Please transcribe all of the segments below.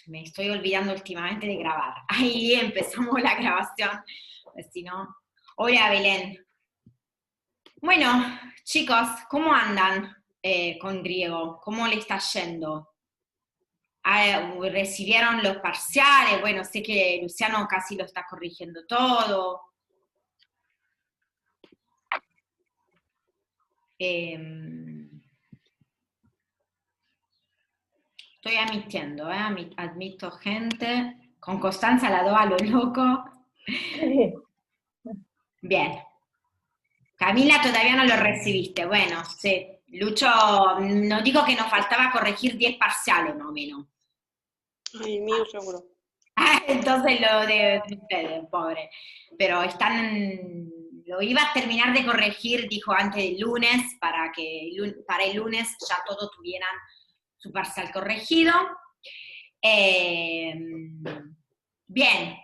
Me estoy olvidando últimamente de grabar. Ahí empezamos la grabación, pues si no. Hola, Belén. Bueno, chicos, ¿cómo andan con griego? ¿Cómo le está yendo? ¿Recibieron los parciales? Bueno, sé que Luciano casi lo está corrigiendo todo. Estoy admitiendo, admito gente. Con Constanza la do a lo loco. Sí. Bien. Camila, todavía no lo recibiste. Bueno, sí. Lucho, no digo que nos faltaba corregir 10 parciales, más o menos. Ay, el mío seguro. Entonces lo de ustedes, pobre. Pero lo iba a terminar de corregir, dijo antes del lunes, para el lunes ya todos tuvieran su parcial corregido. Bien.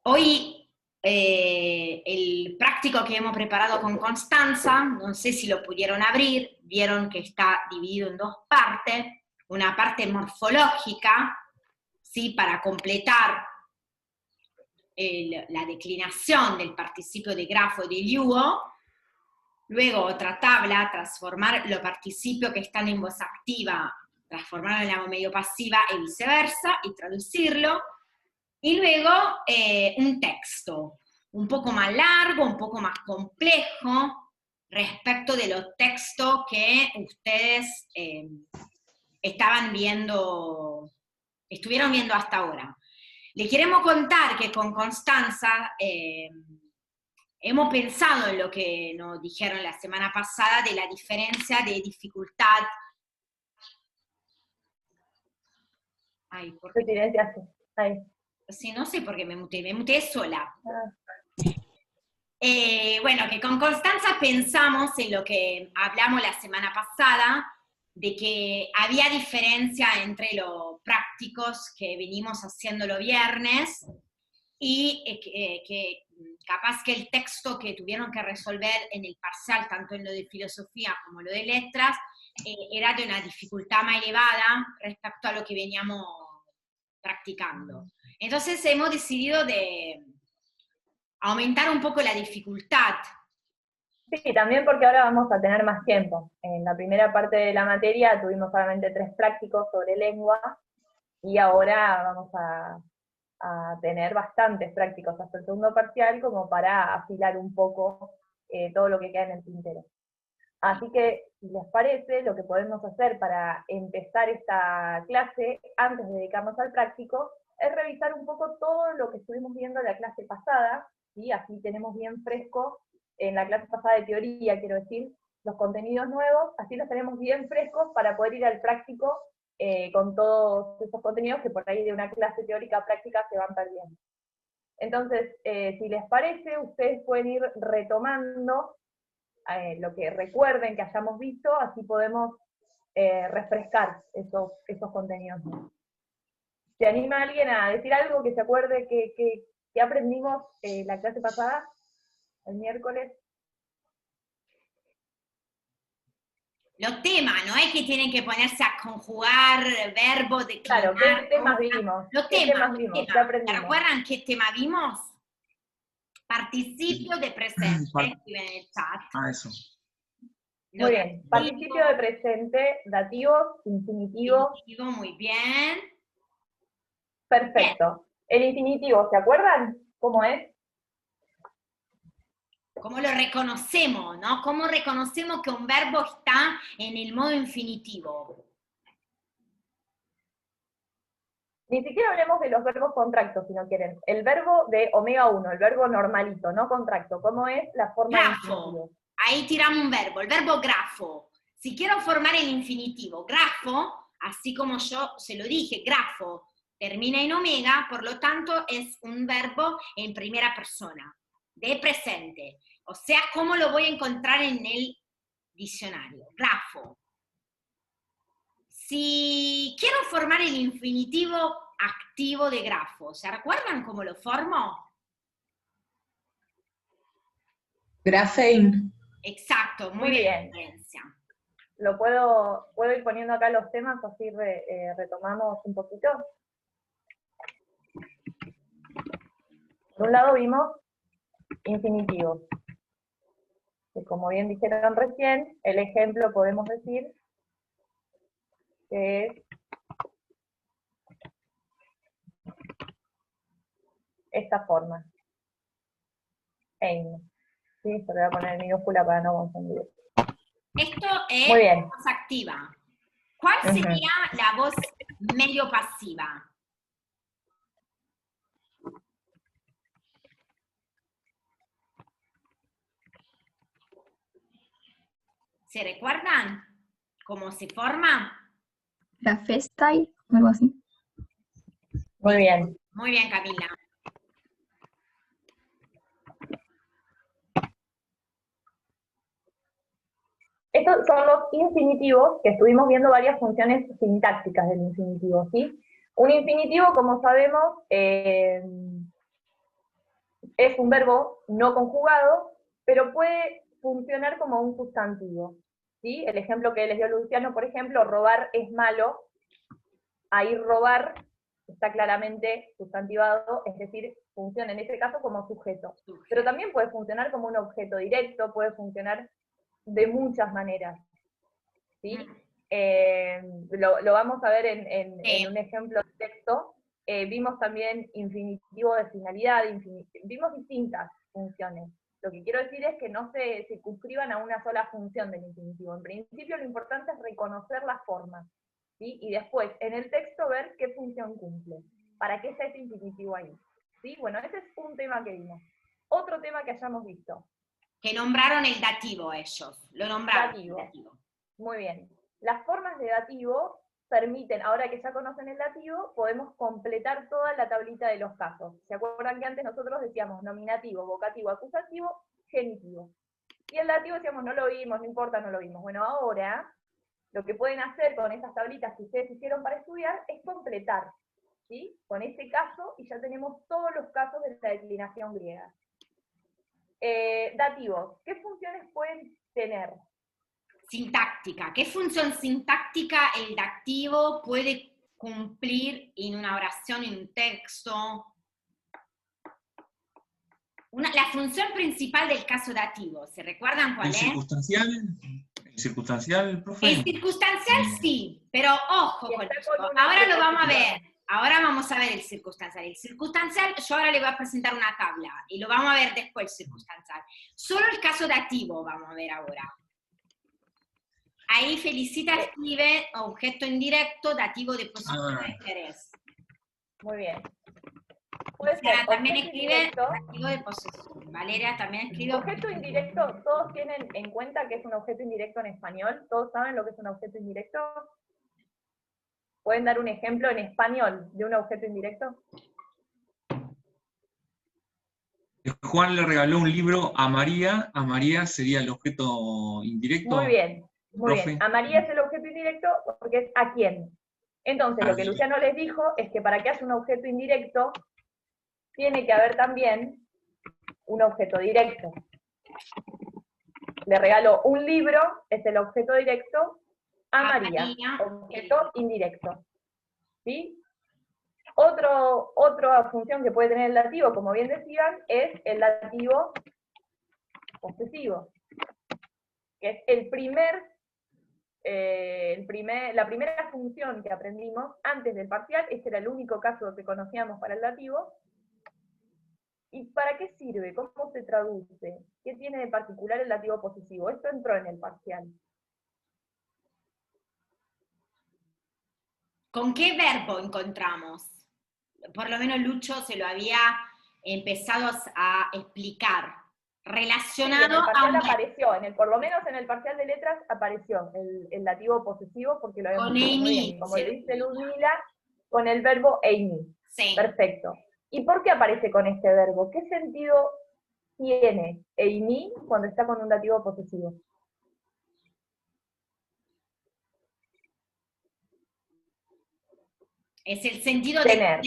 Hoy el práctico que hemos preparado con Constanza, no sé si lo pudieron abrir, vieron que está dividido en dos partes, una parte morfológica, ¿sí? Para completar la declinación del participio de grafo y de lugo, luego otra tabla, transformar los participios que están en voz activa, transformarlo en la voz medio pasiva y viceversa, y traducirlo. Y luego un texto, un poco más largo, un poco más complejo, respecto de los textos que ustedes estuvieron viendo hasta ahora. Le queremos contar que con Constanza hemos pensado en lo que nos dijeron la semana pasada de la diferencia de dificultad. Ay, ¿por qué? Te silenciaste. Ahí. Sí, no sé por qué me muteé sola. Ah. Bueno, que con Constanza pensamos en lo que hablamos la semana pasada, de que había diferencia entre los prácticos que venimos haciendo los viernes y que capaz que el texto que tuvieron que resolver en el parcial, tanto en lo de filosofía como lo de letras, era de una dificultad más elevada respecto a lo que veníamos practicando. Entonces hemos decidido de aumentar un poco la dificultad. Sí, también porque ahora vamos a tener más tiempo. En la primera parte de la materia tuvimos solamente 3 prácticos sobre lengua, y ahora vamos a tener bastantes prácticos hasta el segundo parcial, como para afilar un poco todo lo que queda en el tintero. Así que, si les parece, lo que podemos hacer para empezar esta clase, antes de dedicarnos al práctico, es revisar un poco todo lo que estuvimos viendo en la clase pasada, ¿sí? Así tenemos bien fresco, en la clase pasada de teoría, quiero decir, los contenidos nuevos, así los tenemos bien frescos para poder ir al práctico con todos esos contenidos que por ahí de una clase teórica a práctica se van perdiendo. Entonces, si les parece, ustedes pueden ir retomando lo que recuerden que hayamos visto, así podemos refrescar esos contenidos. ¿Se anima alguien a decir algo que se acuerde que aprendimos la clase pasada, el miércoles? Los temas, no es que tienen que ponerse a conjugar verbos, declinar. Claro, ¿qué temas vimos? Los ¿Qué temas. ¿Qué aprendimos? ¿Recuerdan qué tema vimos? Participio de presente, escriben en el chat. Ah, eso. Muy bien, participio de presente, dativos, infinitivos. Infinitivo, muy bien. Perfecto. El infinitivo, ¿se acuerdan cómo es? ¿Cómo lo reconocemos, no? ¿Cómo reconocemos que un verbo está en el modo infinitivo? Ni siquiera hablemos de los verbos contractos, si no quieren. El verbo de omega 1, el verbo normalito, no contracto. ¿Cómo es la forma de infinitivo? Ahí tiramos un verbo, el verbo grafo. Si quiero formar el infinitivo, grafo, así como yo se lo dije, grafo, termina en omega, por lo tanto es un verbo en primera persona, de presente. O sea, ¿cómo lo voy a encontrar en el diccionario? Grafo. Si quiero formar el infinitivo activo de grafo, ¿se recuerdan cómo lo formo? Graphein. Exacto, muy bien. puedo ir poniendo acá los temas, así retomamos un poquito. Por un lado vimos infinitivos, que como bien dijeron recién, el ejemplo podemos decir que es esta forma. Ein. ¿Sí? Se lo voy a poner en minúscula para no confundir. Esto es Muy bien. voz activa. ¿Cuál sería la voz medio pasiva? ¿Se recuerdan cómo se forma? La Festay, algo así. Muy bien. Muy bien, Camila. Estos son los infinitivos, que estuvimos viendo varias funciones sintácticas del infinitivo, ¿sí? Un infinitivo, como sabemos, es un verbo no conjugado, pero puede funcionar como un sustantivo, ¿sí? El ejemplo que les dio Luciano, por ejemplo, robar es malo, ahí robar está claramente sustantivado, es decir, funciona en este caso como sujeto. Pero también puede funcionar como un objeto directo, puede funcionar de muchas maneras, ¿sí? Lo vamos a ver en un ejemplo de texto. Vimos también infinitivo de finalidad, vimos distintas funciones. Lo que quiero decir es que no se circunscriban a una sola función del infinitivo. En principio lo importante es reconocer las formas, ¿sí? Y después en el texto ver qué función cumple, para qué está ese infinitivo ahí, ¿sí? Bueno, ese es un tema que vimos. Otro tema que hayamos visto. Que nombraron el dativo ellos. Lo nombraron. Dativo. El dativo. Muy bien. Las formas de dativo permiten, ahora que ya conocen el dativo, podemos completar toda la tablita de los casos. ¿Se acuerdan que antes nosotros decíamos nominativo, vocativo, acusativo, genitivo? Y el dativo decíamos, no lo vimos, no importa, no lo vimos. Bueno, ahora, lo que pueden hacer con esas tablitas que ustedes hicieron para estudiar es completar, ¿sí? Con ese caso, y ya tenemos todos los casos de la declinación griega. Dativos, ¿qué funciones pueden tener? Sintáctica. ¿Qué función sintáctica el dativo puede cumplir en una oración, en un texto? La función principal del caso dativo, ¿se recuerdan cuál ¿El es? circunstancial? ¿El circunstancial, profe? El circunstancial sí, pero ojo con está esto. con una Ahora lo vamos a ver. preposición. Ahora vamos a ver el circunstancial. El circunstancial, yo ahora le voy a presentar una tabla y lo vamos a ver después el circunstancial. Solo el caso dativo vamos a ver ahora. Ahí Felicita escribe objeto indirecto, dativo de posesión de interés. Muy bien. Puede ser Sara también objeto escribe indirecto. dativo de posesión. Valeria también escribe Objeto indirecto, ¿todos tienen en cuenta que es un objeto indirecto en español? ¿Todos saben lo que es un objeto indirecto? ¿Pueden dar un ejemplo en español de un objeto indirecto? Juan le regaló un libro a María sería el objeto indirecto. Muy bien, muy profe. bien. A María es el objeto indirecto porque es a quién. Entonces, lo que Luciano les dijo es que para que haya un objeto indirecto, tiene que haber también un objeto directo. Le regaló un libro, es el objeto directo, a María, objeto indirecto. ¿Sí? Otra función que puede tener el dativo, como bien decían, es el dativo posesivo, que es la primera función que aprendimos antes del parcial. Este era el único caso que conocíamos para el dativo. ¿Y para qué sirve? ¿Cómo se traduce? ¿Qué tiene de particular el dativo posesivo? Esto entró en el parcial. ¿Con qué verbo encontramos? Por lo menos Lucho se lo había empezado a explicar. Relacionado en el parcial a apareció, por lo menos en el parcial de letras apareció el dativo posesivo, porque lo habíamos visto muy bien. Como le dice Ludmila, con el verbo eimi. Sí. Perfecto. ¿Y por qué aparece con este verbo? ¿Qué sentido tiene eimi cuando está con un dativo posesivo? Es el sentido de tener.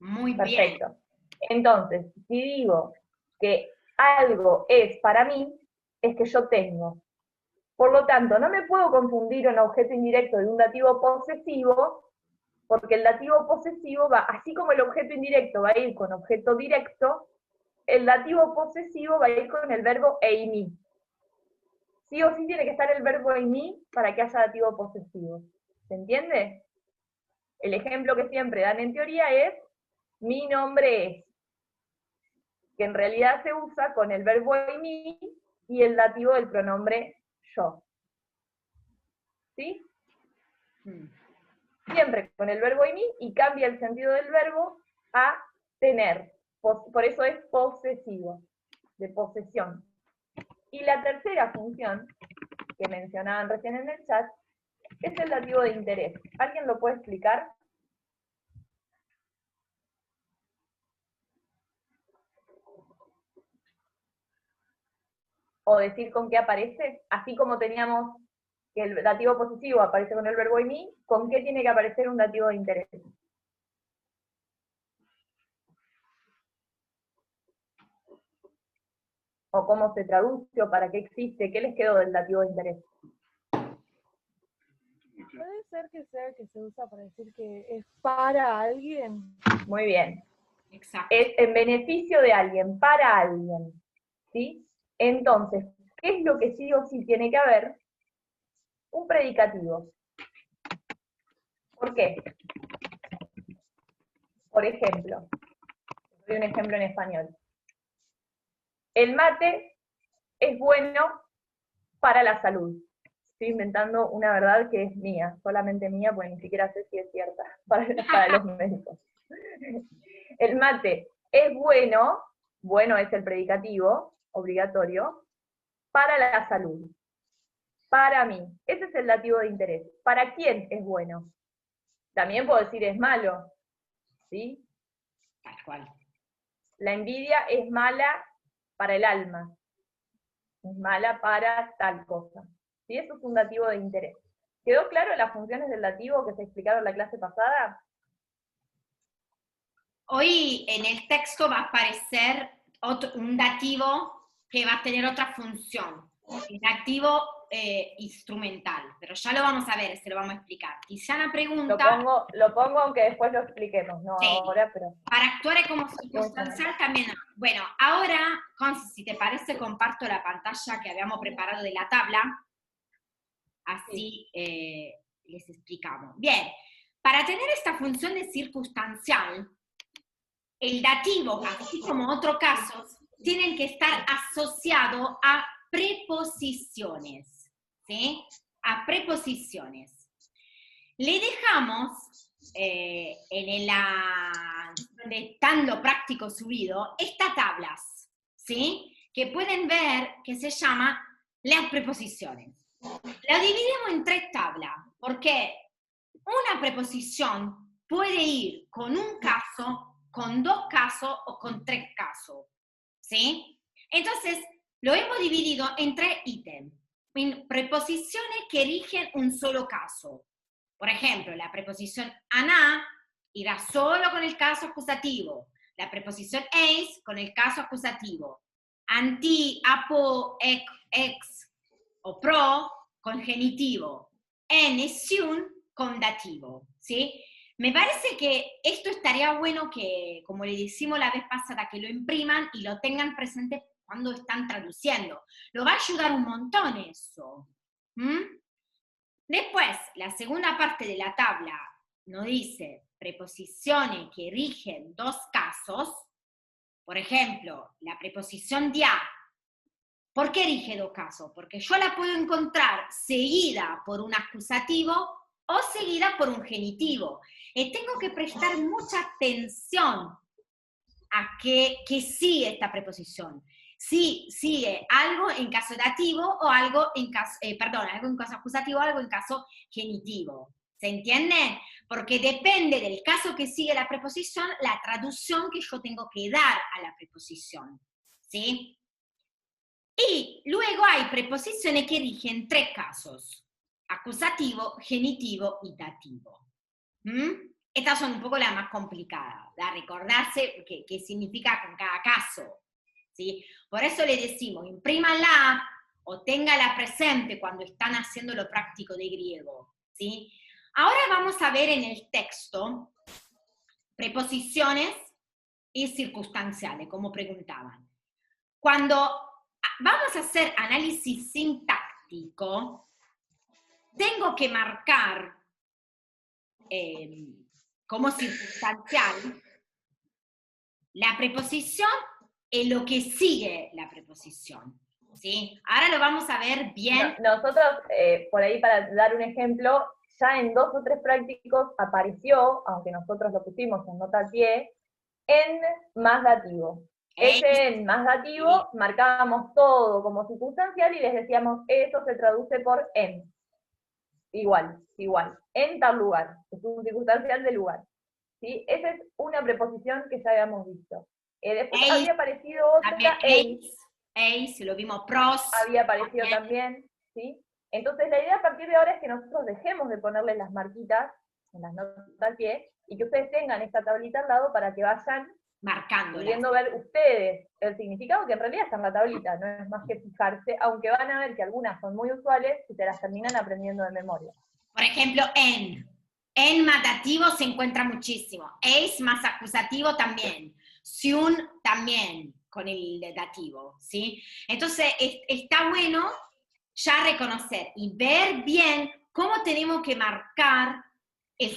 Muy bien. Perfecto. Entonces, si digo que algo es para mí, es que yo tengo. Por lo tanto, no me puedo confundir un objeto indirecto de un dativo posesivo, porque el dativo posesivo va, así como el objeto indirecto va a ir con objeto directo, el dativo posesivo va a ir con el verbo eimi. Sí o sí tiene que estar el verbo eimi para que haya dativo posesivo. ¿Se entiende? El ejemplo que siempre dan en teoría es, mi nombre es, que en realidad se usa con el verbo eimi y el dativo del pronombre yo. ¿Sí? Siempre con el verbo eimi y cambia el sentido del verbo a tener. Por eso es posesivo, de posesión. Y la tercera función, que mencionaban recién en el chat, es el dativo de interés. ¿Alguien lo puede explicar? O decir con qué aparece, así como teníamos que el dativo posesivo aparece con el verbo eimi, ¿con qué tiene que aparecer un dativo de interés? O cómo se traduce, o para qué existe, ¿qué les quedó del dativo de interés? Puede ser que sea que se usa para decir que es para alguien. Muy bien. Exacto. Es en beneficio de alguien, para alguien. ¿Sí? Entonces, ¿qué es lo que sí o sí tiene que haber? Un predicativo. ¿Por qué? Por ejemplo, doy un ejemplo en español. El mate es bueno para la salud. Estoy inventando una verdad que es mía, solamente mía, porque ni siquiera sé si es cierta, para los médicos. El mate es bueno, bueno es el predicativo, obligatorio, para la salud. Para mí. Ese es el dativo de interés. ¿Para quién es bueno? También puedo decir es malo, ¿sí? Tal cual. La envidia es mala para el alma. Es mala para tal cosa. ¿Sí? Eso es un dativo de interés. ¿Quedó claro las funciones del dativo que se explicaron la clase pasada? Hoy en el texto va a aparecer un dativo que va a tener otra función, el dativo instrumental, pero ya lo vamos a ver, se lo vamos a explicar. Tiziana pregunta, Lo pongo aunque después lo expliquemos, no sí, ahora, pero... para actuar como circunstancial también. Bueno, ahora, Conce, si te parece, comparto la pantalla que habíamos preparado de la tabla, así les explicamos. Bien, para tener esta función de circunstancial, el dativo, así como otros casos, tienen que estar asociados a preposiciones, ¿sí? A preposiciones. Le dejamos donde están lo práctico subido, estas tablas, ¿sí? Que pueden ver que se llama las preposiciones. La dividimos en 3 tablas, porque una preposición puede ir con un caso, con 2 casos o con 3 casos, ¿sí? Entonces, lo hemos dividido en 3 ítems, en preposiciones que rigen un solo caso. Por ejemplo, la preposición aná irá solo con el caso acusativo, la preposición eis con el caso acusativo, anti, apo, ex o pro con genitivo, en e siun con dativo, ¿sí? Me parece que esto estaría bueno que, como le decimos la vez pasada, que lo impriman y lo tengan presente cuando están traduciendo. Lo va a ayudar un montón eso. Después, la segunda parte de la tabla nos dice preposiciones que rigen 2 casos. Por ejemplo, la preposición dia. ¿Por qué rige 2 casos? Porque yo la puedo encontrar seguida por un acusativo o seguida por un genitivo. Y tengo que prestar mucha atención a que sigue esta preposición. Si sigue algo en caso dativo o algo en caso, algo en caso acusativo o algo en caso genitivo. ¿Se entiende? Porque depende del caso que sigue la preposición, la traducción que yo tengo que dar a la preposición. ¿Sí? Y luego hay preposiciones que rigen 3 casos: acusativo, genitivo y dativo. Estas son un poco las más complicadas, de recordarse qué significa con cada caso, ¿sí? Por eso le decimos, imprímanla o téngala presente cuando están haciendo lo práctico de griego, ¿sí? Ahora vamos a ver en el texto preposiciones y circunstanciales, como preguntaban. Cuando vamos a hacer análisis sintáctico, tengo que marcar como circunstancial la preposición y lo que sigue la preposición, ¿sí? Ahora lo vamos a ver bien. Nosotros, por ahí para dar un ejemplo, ya en 2 o 3 prácticos apareció, aunque nosotros lo pusimos en nota al pie, en más dativo. Ese en más dativo marcábamos todo como circunstancial y les decíamos, eso se traduce por en. Igual, en tal lugar. Es un circunstancial de lugar. ¿Sí? Esa es una preposición que ya habíamos visto. Después había aparecido otra, eis, lo vimos, pros. Había aparecido también, ¿sí? Entonces la idea a partir de ahora es que nosotros dejemos de ponerle las marquitas en las notas al pie, y que ustedes tengan esta tablita al lado para que vayan marcando, pudiendo ver ustedes el significado, que en realidad está en la tablita, no es más que fijarse, aunque van a ver que algunas son muy usuales y te las terminan aprendiendo de memoria. Por ejemplo, en más dativo se encuentra muchísimo. Eis más acusativo también. Siun también con el dativo, ¿sí? Entonces, está bueno ya reconocer y ver bien cómo tenemos que marcar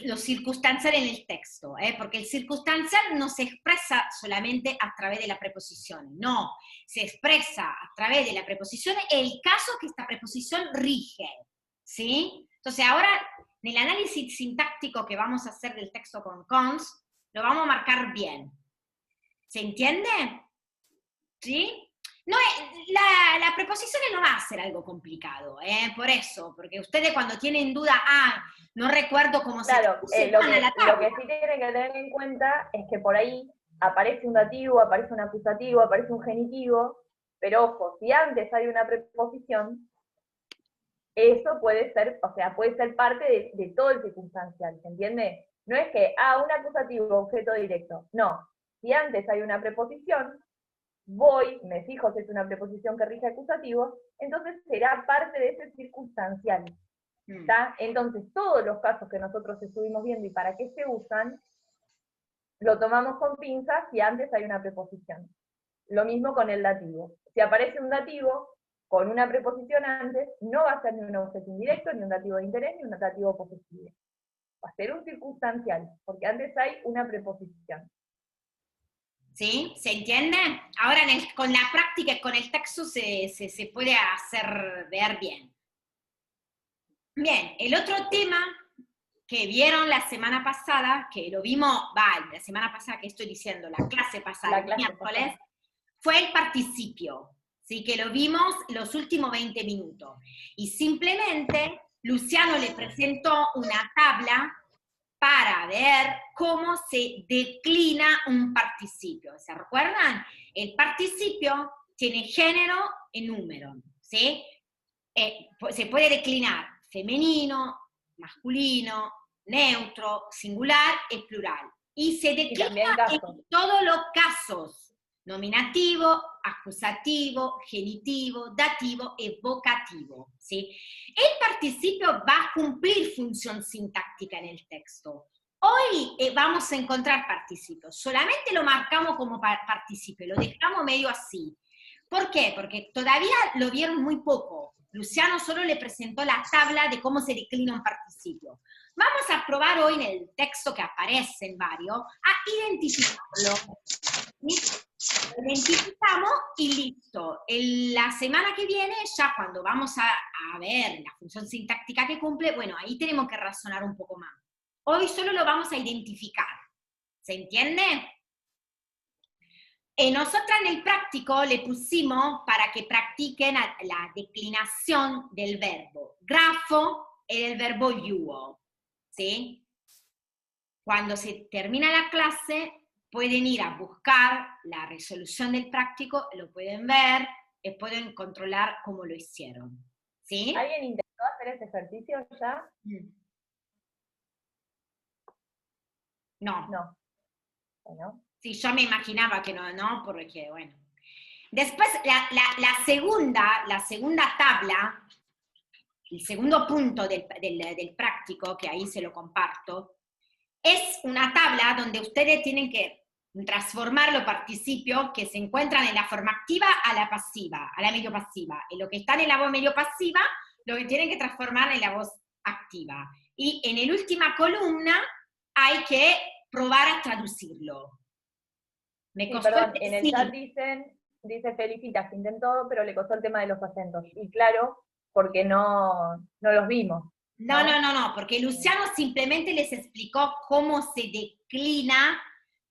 lo circunstancial en el texto, porque el circunstancial no se expresa solamente a través de la preposición, no, se expresa a través de la preposición el caso que esta preposición rige, ¿sí? Entonces ahora, en el análisis sintáctico que vamos a hacer del texto con cons, lo vamos a marcar bien. ¿Se entiende? ¿Sí? No, la preposición no va a ser algo complicado, por eso, porque ustedes cuando tienen duda, no recuerdo cómo claro, se lo que sí tienen que tener en cuenta es que por ahí aparece un dativo, aparece un acusativo, aparece un genitivo, pero ojo, si antes hay una preposición, eso puede ser, o sea, puede ser parte de todo el circunstancial, ¿se entiende? No es que, un acusativo, objeto directo, no. Si antes hay una preposición, me fijo si es una preposición que rige acusativo, entonces será parte de ese circunstancial. ¿Está? Entonces, todos los casos que nosotros estuvimos viendo y para qué se usan, lo tomamos con pinzas si antes hay una preposición. Lo mismo con el dativo. Si aparece un dativo con una preposición antes, no va a ser ni un objeto indirecto, ni un dativo de interés, ni un dativo posesivo. Va a ser un circunstancial, porque antes hay una preposición. ¿Sí? ¿Se entiende? Ahora con la práctica y con el texto se puede hacer ver bien. Bien, el otro tema que vieron la semana pasada, que lo vimos, la semana pasada que estoy diciendo, la clase pasada, el miércoles, fue el participio, ¿sí? Que lo vimos los últimos 20 minutos. Y simplemente Luciano le presentó una tabla para ver cómo se declina un participio. ¿Se recuerdan? El participio tiene género y número, ¿sí? Se puede declinar femenino, masculino, neutro, singular y plural. Y se declina en todos los casos: nominativo, acusativo, genitivo, dativo y vocativo, ¿sí? El participio va a cumplir función sintáctica en el texto. Hoy vamos a encontrar participios, solamente lo marcamos como participio, lo dejamos medio así. ¿Por qué? Porque todavía lo vieron muy poco. Luciano solo le presentó la tabla de cómo se declina un participio. Vamos a probar hoy en el texto que aparece en varios a identificarlo. ¿Sí? Lo identificamos y listo. La semana que viene, ya cuando vamos a ver la función sintáctica que cumple, bueno, ahí tenemos que razonar un poco más. Hoy solo lo vamos a identificar. ¿Se entiende? Nosotras en el práctico le pusimos para que practiquen la declinación del verbo grafo y del verbo yuo, ¿sí? Cuando se termina la clase, pueden ir a buscar la resolución del práctico, lo pueden ver y pueden controlar cómo lo hicieron, ¿sí? ¿Alguien intentó hacer este ejercicio ya? No. No. Bueno. Sí, yo me imaginaba que no, porque, bueno. Después, la segunda tabla, el segundo punto del práctico, que ahí se lo comparto, es una tabla donde ustedes tienen que transformar los participios que se encuentran en la forma activa a la pasiva, a la medio pasiva. Y lo que está en la voz medio pasiva, lo que tienen que transformar en la voz activa. Y en la última columna hay que probar a traducirlo. Me Sí, costó perdón, en el decir. chat dice Felicitas, intentó, pero le costó el tema de los acentos. Y claro, porque no los vimos. No, porque Luciano simplemente les explicó cómo se declina,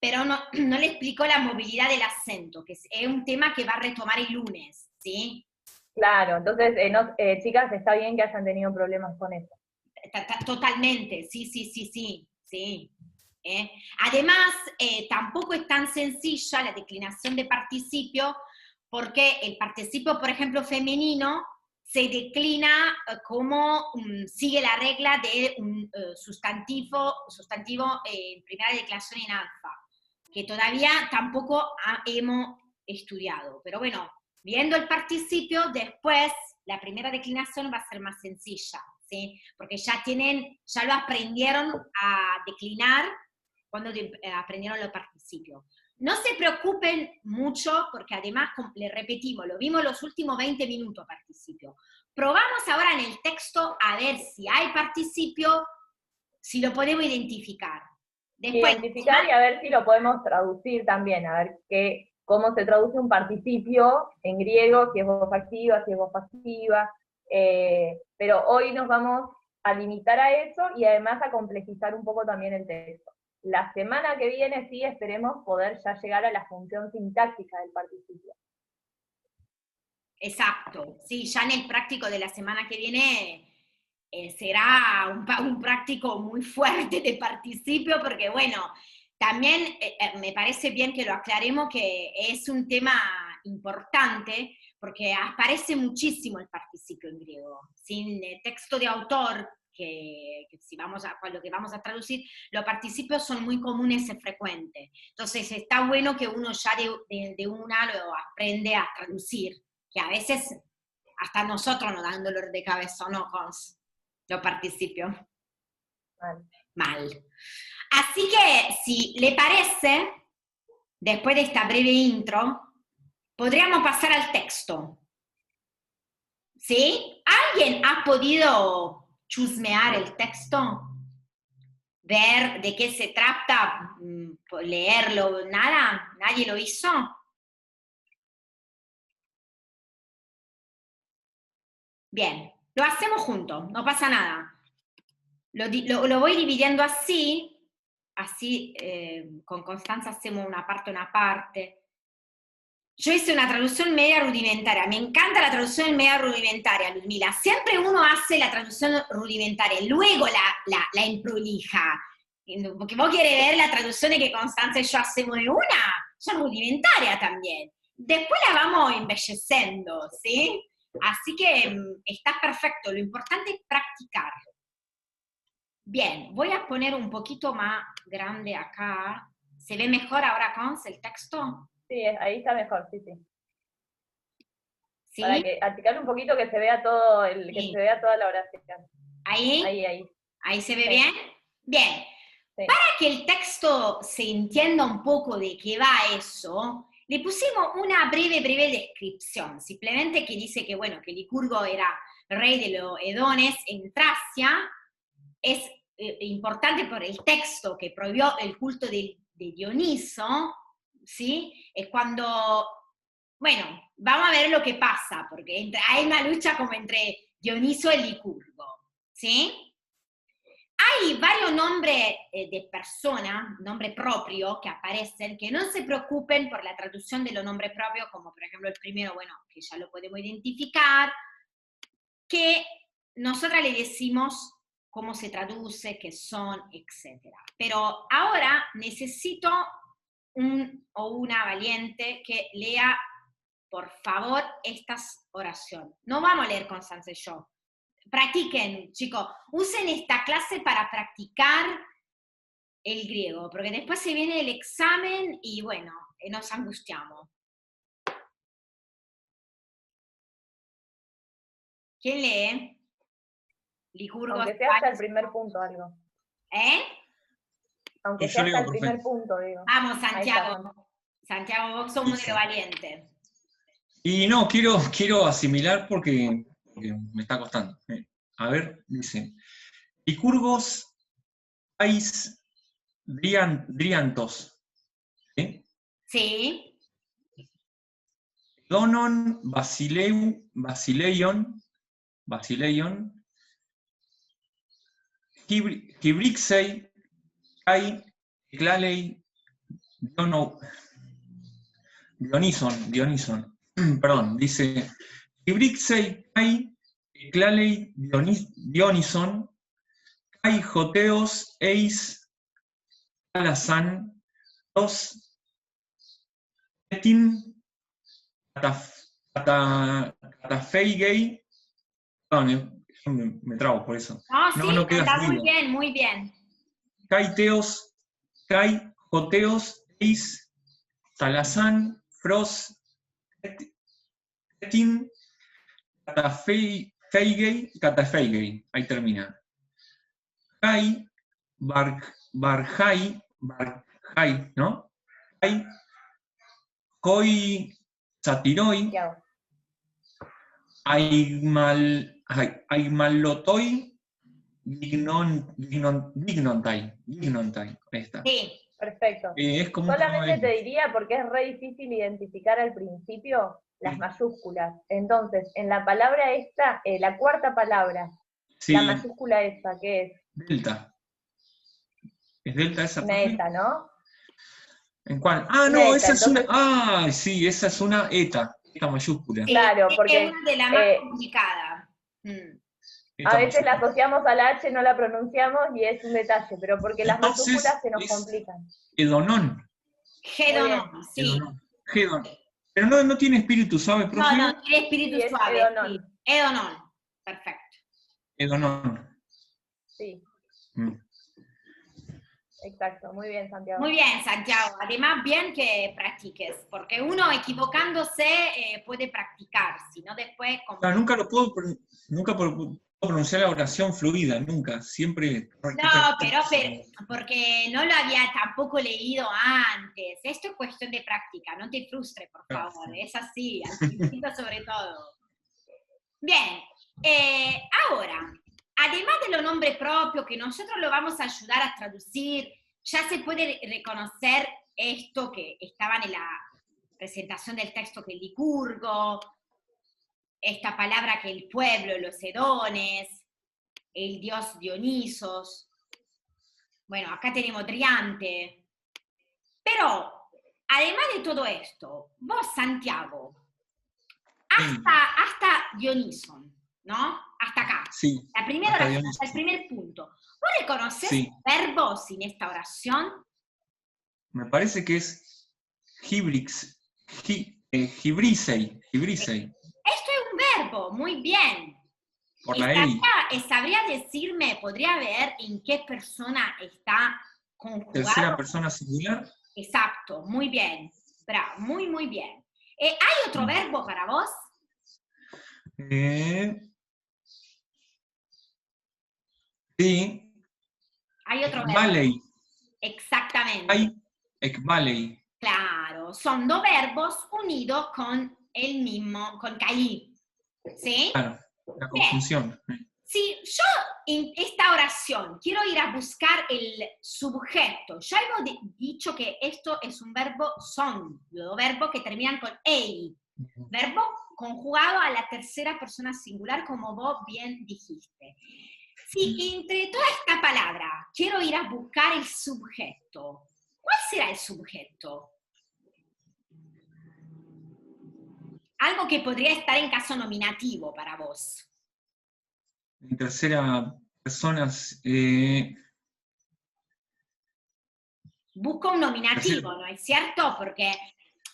pero no le explicó la movilidad del acento, que es un tema que va a retomar el lunes, ¿sí? Claro, entonces, chicas, está bien que hayan tenido problemas con eso. Totalmente, sí. Además, tampoco es tan sencilla la declinación de participio, porque el participio, por ejemplo, femenino, se declina como sigue la regla de un sustantivo en primera declinación en alfa, que todavía tampoco hemos estudiado. Pero bueno, viendo el participio, después la primera declinación va a ser más sencilla, ¿sí? Porque ya lo aprendieron a declinar cuando aprendieron los participios. No se preocupen mucho, porque además, le repetimos, lo vimos los últimos 20 minutos participio. Probamos ahora en el texto a ver si hay participio, si lo podemos identificar. Después, Identificar y a ver si lo podemos traducir también, a ver cómo se traduce un participio en griego, si es voz activa, si es voz pasiva, pero hoy nos vamos a limitar a eso y además a complejizar un poco también el texto. La semana que viene sí esperemos poder ya llegar a la función sintáctica del participio. Exacto, sí, ya en el práctico de la semana que viene será un práctico muy fuerte de participio, porque bueno, también me parece bien que lo aclaremos, que es un tema importante, porque aparece muchísimo el participio en griego. Sin texto de autor, que si lo que vamos a traducir, los participios son muy comunes y frecuentes. Entonces está bueno que uno ya de una lo aprende a traducir, que a veces hasta nosotros nos dan dolor de cabeza, ¿no? Con los participios. Mal. Así que, si le parece, después de esta breve intro, podríamos pasar al texto. ¿Sí? ¿Alguien ha podido chusmear el texto? ¿Ver de qué se trata? ¿Leerlo? ¿Nada? ¿Nadie lo hizo? Bien, lo hacemos juntos, no pasa nada. Lo voy dividiendo así con Constanza hacemos una parte. Yo hice una traducción media rudimentaria, me encanta la traducción media rudimentaria, Ludmila. Siempre uno hace la traducción rudimentaria, luego la improlija. Porque vos querés ver la traducción que Constanza y yo hacemos de una, son rudimentarias también. Después la vamos embelleciendo, ¿sí? Así que está perfecto, lo importante es practicar. Bien, voy a poner un poquito más grande acá. ¿Se ve mejor ahora, Cons, el texto? Sí, ahí está mejor, sí. ¿Sí? Para que achicar un poquito que se vea todo, Sí. que se vea toda la oración. ¿Ahí? ¿Ahí se ve Sí. bien? Bien. Sí. Para que el texto se entienda un poco de qué va eso, le pusimos una breve descripción, simplemente que dice que, bueno, que Licurgo era rey de los Edones en Tracia. Es importante por el texto que prohibió el culto de Dioniso, ¿sí? Es cuando, bueno, vamos a ver lo que pasa, porque hay una lucha como entre Dioniso y Licurgo, ¿sí? Hay varios nombres de personas, nombre propio, que aparecen, que no se preocupen por la traducción de los nombres propios, como por ejemplo el primero, bueno, que ya lo podemos identificar, que nosotras le decimos cómo se traduce, qué son, etc. Pero ahora necesito un o una valiente que lea, por favor, estas oraciones. No vamos a leer Constanza y yo. Practiquen, chicos. Usen esta clase para practicar el griego, porque después se viene el examen y bueno, nos angustiamos. ¿Quién lee? Licurgos. Aunque sea hasta el primer punto algo. ¿Eh? Aunque Y yo sea hasta leo el primer perfecto. punto, digo. Vamos, Ahí está, Santiago. vamos. Santiago, vos sos un Sí, modelo valiente. Y no, quiero asimilar porque me está costando. A ver, dice, Licurgos ais driantos, ¿sí? Sí. Donon basileion, Hibrixei, kai, Clalei, Dionison, perdón, dice, Hibrixei, kai, Clalei, Dionison, kai, Joteos, eis, Alasan, dos, Etin, Catafeigei, perdón, me trabo por eso. No, sí, No queda está muy fluido. bien, muy bien. Caiteos, Kai, Joteos, Eis, Talazán, Fros, Etin, Catafeigei, ahí termina. Kai, Barjai, ¿no? Kai, Koi, Satiroi, Santiago. Aimalotoi, Dignontai, ahí está. Sí. Perfecto. Es como un Solamente te problema. diría, porque es re difícil identificar al principio las mayúsculas. Entonces, en la palabra esta, la cuarta palabra, Sí, la mayúscula esa, ¿qué es? delta. ¿Es delta esa? Una profe? eta, ¿no? ¿En cuál? Ah, Una no, eta, esa es una. entonces, Ah, sí, esa es una eta mayúscula. Sí, claro, es porque una de las más complicadas. a Eta veces la mayúscula. asociamos a la H, no la pronunciamos y es un detalle, pero porque las Entonces, mayúsculas se nos es complican. Edonón. Hedonón, sí. Edonón. Hedon. Pero no tiene espíritu, ¿sabe, profe? No, tiene espíritu Sí, es suave. Edonón. Sí. Edonón. Perfecto. Edonón. Sí, Mm. exacto. Muy bien, Santiago. Muy bien, Santiago. Además, bien que practiques, porque uno equivocándose puede practicar, si no después... No, nunca puedo pronunciar la oración fluida, nunca. Siempre. No, pero porque no lo había tampoco leído antes. Esto es cuestión de práctica, no te frustres, por favor. Es así, al principio sobre todo. Bien, ahora, además de los nombres propios, que nosotros lo vamos a ayudar a traducir, ya se puede reconocer esto que estaban en la presentación del texto, que el licurgo, esta palabra que el pueblo, los edones, el dios Dionisos. Bueno, acá tenemos Driante. Pero, además de todo esto, vos, Santiago, hasta Dioniso, ¿no? Hasta acá. Sí. La primera hasta oración, Dioniso. hasta el primer punto. ¿Vos reconoces Sí. verbos en esta oración? Me parece que es Hibrisei. Esto es un verbo, muy bien. Por la EI. ¿Sabría decirme, podría ver en qué persona está conjugado? Tercera persona singular. Exacto, muy bien. Bravo, muy, muy bien. ¿Hay otro verbo para vos? Sí. Hay otro verbo. Ekbalei. Exactamente. Ekbalei. Claro, son dos verbos unidos con el mismo, con caí. ¿Sí? Claro, la conjunción. Si yo en esta oración quiero ir a buscar el sujeto, ya hemos dicho que esto es un verbo son, los verbos que terminan con ei, verbo conjugado a la tercera persona singular, como vos bien dijiste. Si entre toda esta palabra quiero ir a buscar el sujeto, ¿cuál será el sujeto? Algo que podría estar en caso nominativo para vos. En tercera persona. Busco un nominativo, ¿no es cierto? Porque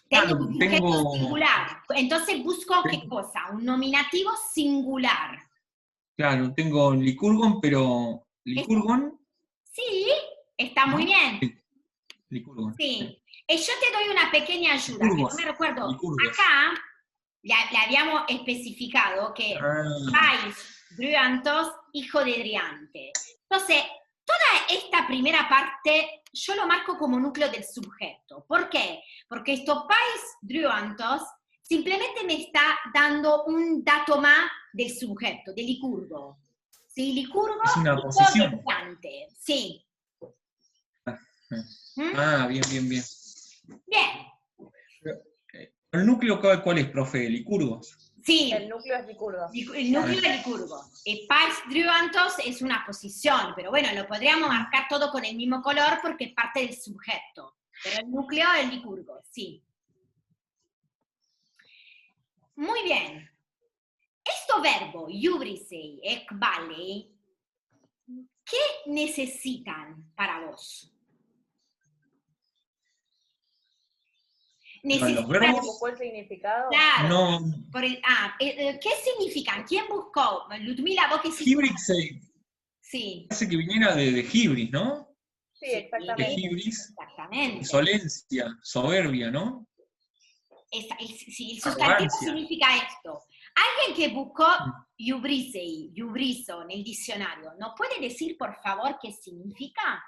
tengo un sujeto singular. Entonces busco ¿qué cosa? Un nominativo singular. Claro, tengo licurgon, pero. ¿Licurgon? Sí, está muy bien. Sí. Licurgon. Sí. Yo te doy una pequeña ayuda, que no me recuerdo. Licurgos. Acá le habíamos especificado que Ah, Pais, Dryantos, hijo de Driante. Entonces, toda esta primera parte yo lo marco como núcleo del sujeto. ¿Por qué? Porque esto Pais, Dryantos, simplemente me está dando un dato más del sujeto, del Licurgo. ¿Sí? Licurgo, es una hijo posición. de Driante. Sí. ¿Mm? Ah, bien, bien, bien. Bien. ¿El núcleo cuál es, profe? ¿Licurgo? Sí. El núcleo es Licurgo. El núcleo de Licurgo. Pais Dryantos es una posición, pero bueno, lo podríamos marcar todo con el mismo color porque es parte del sujeto. Pero el núcleo es Licurgo, sí. Muy bien. Estos verbos, iubrisei, ekbalei, ¿qué necesitan para vos? ¿Los verbos? ¿Buscó el significado? Claro. No, ¿Qué significan? ¿Quién buscó? Ludmila, vos qué significa? hibris Sí. parece que viniera de hibris, ¿no? Sí, De exactamente. hibris, Exactamente. insolencia, soberbia, ¿no? El sustantivo Arrogancia. significa esto. Alguien que buscó iubrisei, iubrizo en el diccionario, ¿nos puede decir, por favor, qué significa?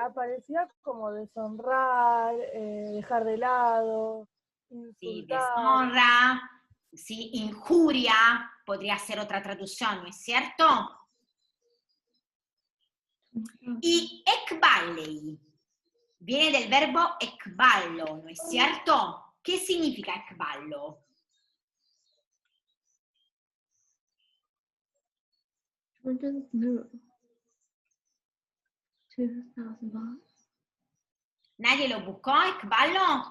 Aparecía como deshonrar, dejar de lado, Sí, insultar. deshonra, sí, injuria, podría ser otra traducción, ¿no es cierto? Y ekbalei viene del verbo ekballo, ¿no es cierto? ¿Qué significa ekballo? ¿Nadie lo buscó, ekballo?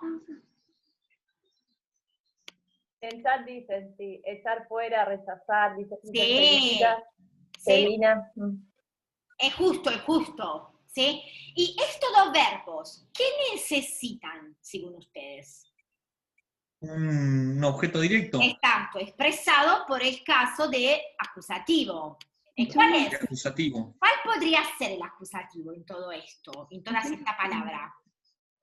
El chat dice, sí, echar fuera, rechazar, dice, Sí. felicita, Sí, Celina. es justo, ¿sí? Y estos dos verbos, ¿qué necesitan, según ustedes? Un objeto directo. Exacto, expresado por el caso de acusativo. ¿Cuál es? Acusativo. ¿Cuál podría ser el acusativo en todo esto, en toda esta palabra?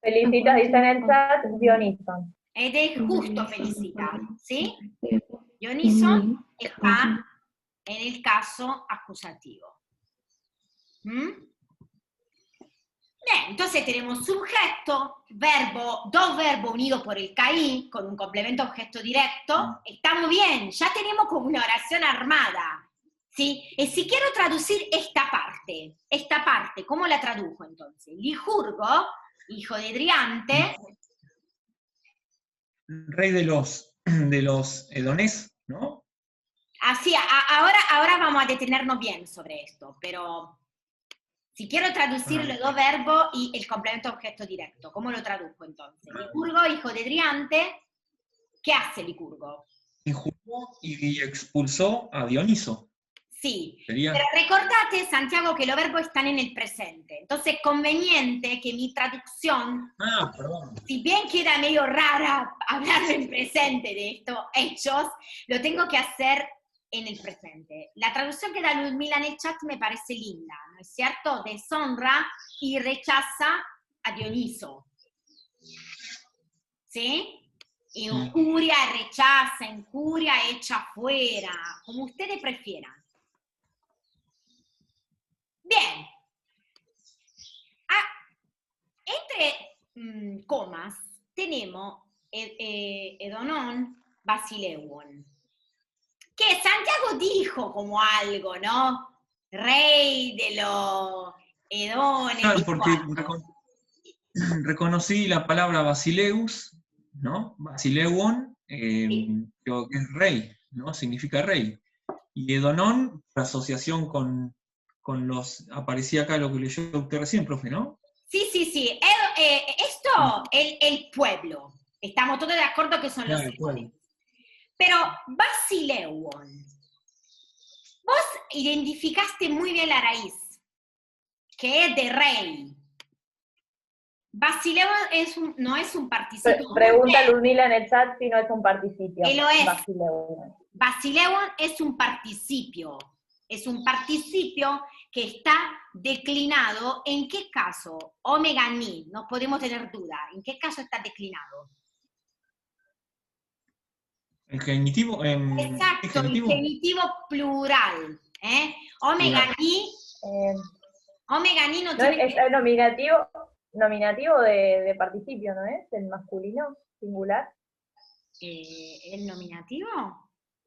Felicitas, dice en el chat, Dioniso. Es de justo felicitar, ¿sí? Dioniso está en el caso acusativo. ¿Mm? Bien, entonces tenemos sujeto, verbo, dos verbos unidos por el CAI, con un complemento objeto directo. Está muy bien, ya tenemos como una oración armada. ¿Sí? Y si quiero traducir esta parte, ¿cómo la tradujo entonces? Licurgo, hijo de Driante. Rey de los hedonés, ¿no? Así, ahora vamos a detenernos bien sobre esto, pero si quiero traducir los dos verbos y el complemento objeto directo, ¿cómo lo traduzco entonces? Licurgo, hijo de Driante, ¿qué hace Licurgo? Injurió y expulsó a Dioniso. Sí, Sería. pero recordate, Santiago, que los verbos están en el presente. Entonces es conveniente que mi traducción, Perdón. si bien queda medio rara hablar en presente de estos hechos, lo tengo que hacer en el presente. La traducción que da Ludmila en el chat me parece linda, ¿no es cierto? Deshonra y rechaza a Dioniso. ¿Sí? Injuria, rechaza, injuria, echa fuera, como ustedes prefieran. Bien. Entre comas tenemos Edonon, Basileuon. Que Santiago dijo como algo, ¿no? Rey de los Edones. Claro, porque reconocí la palabra Basileus, ¿no? Basileuon, creo que es rey, ¿no? Significa rey. Y Edonón, la asociación con los, aparecía acá lo que leyó usted recién, profe, ¿no? Sí. Esto, el pueblo. Estamos todos de acuerdo que son los Edones. Pero Basileuon, vos identificaste muy bien la raíz, que es de rey. Basileuon no es un participio. Pregunta Ludmila en el chat si no es un participio. Lo es. Basileuon es un participio. Es un participio que está declinado. ¿En qué caso? Omega ni, no podemos tener duda. ¿En qué caso está declinado? El genitivo, Exacto, genitivo. el genitivo plural. Omega ni no No, tiene es nominativo de participio, ¿no es? El masculino, singular. ¿el nominativo?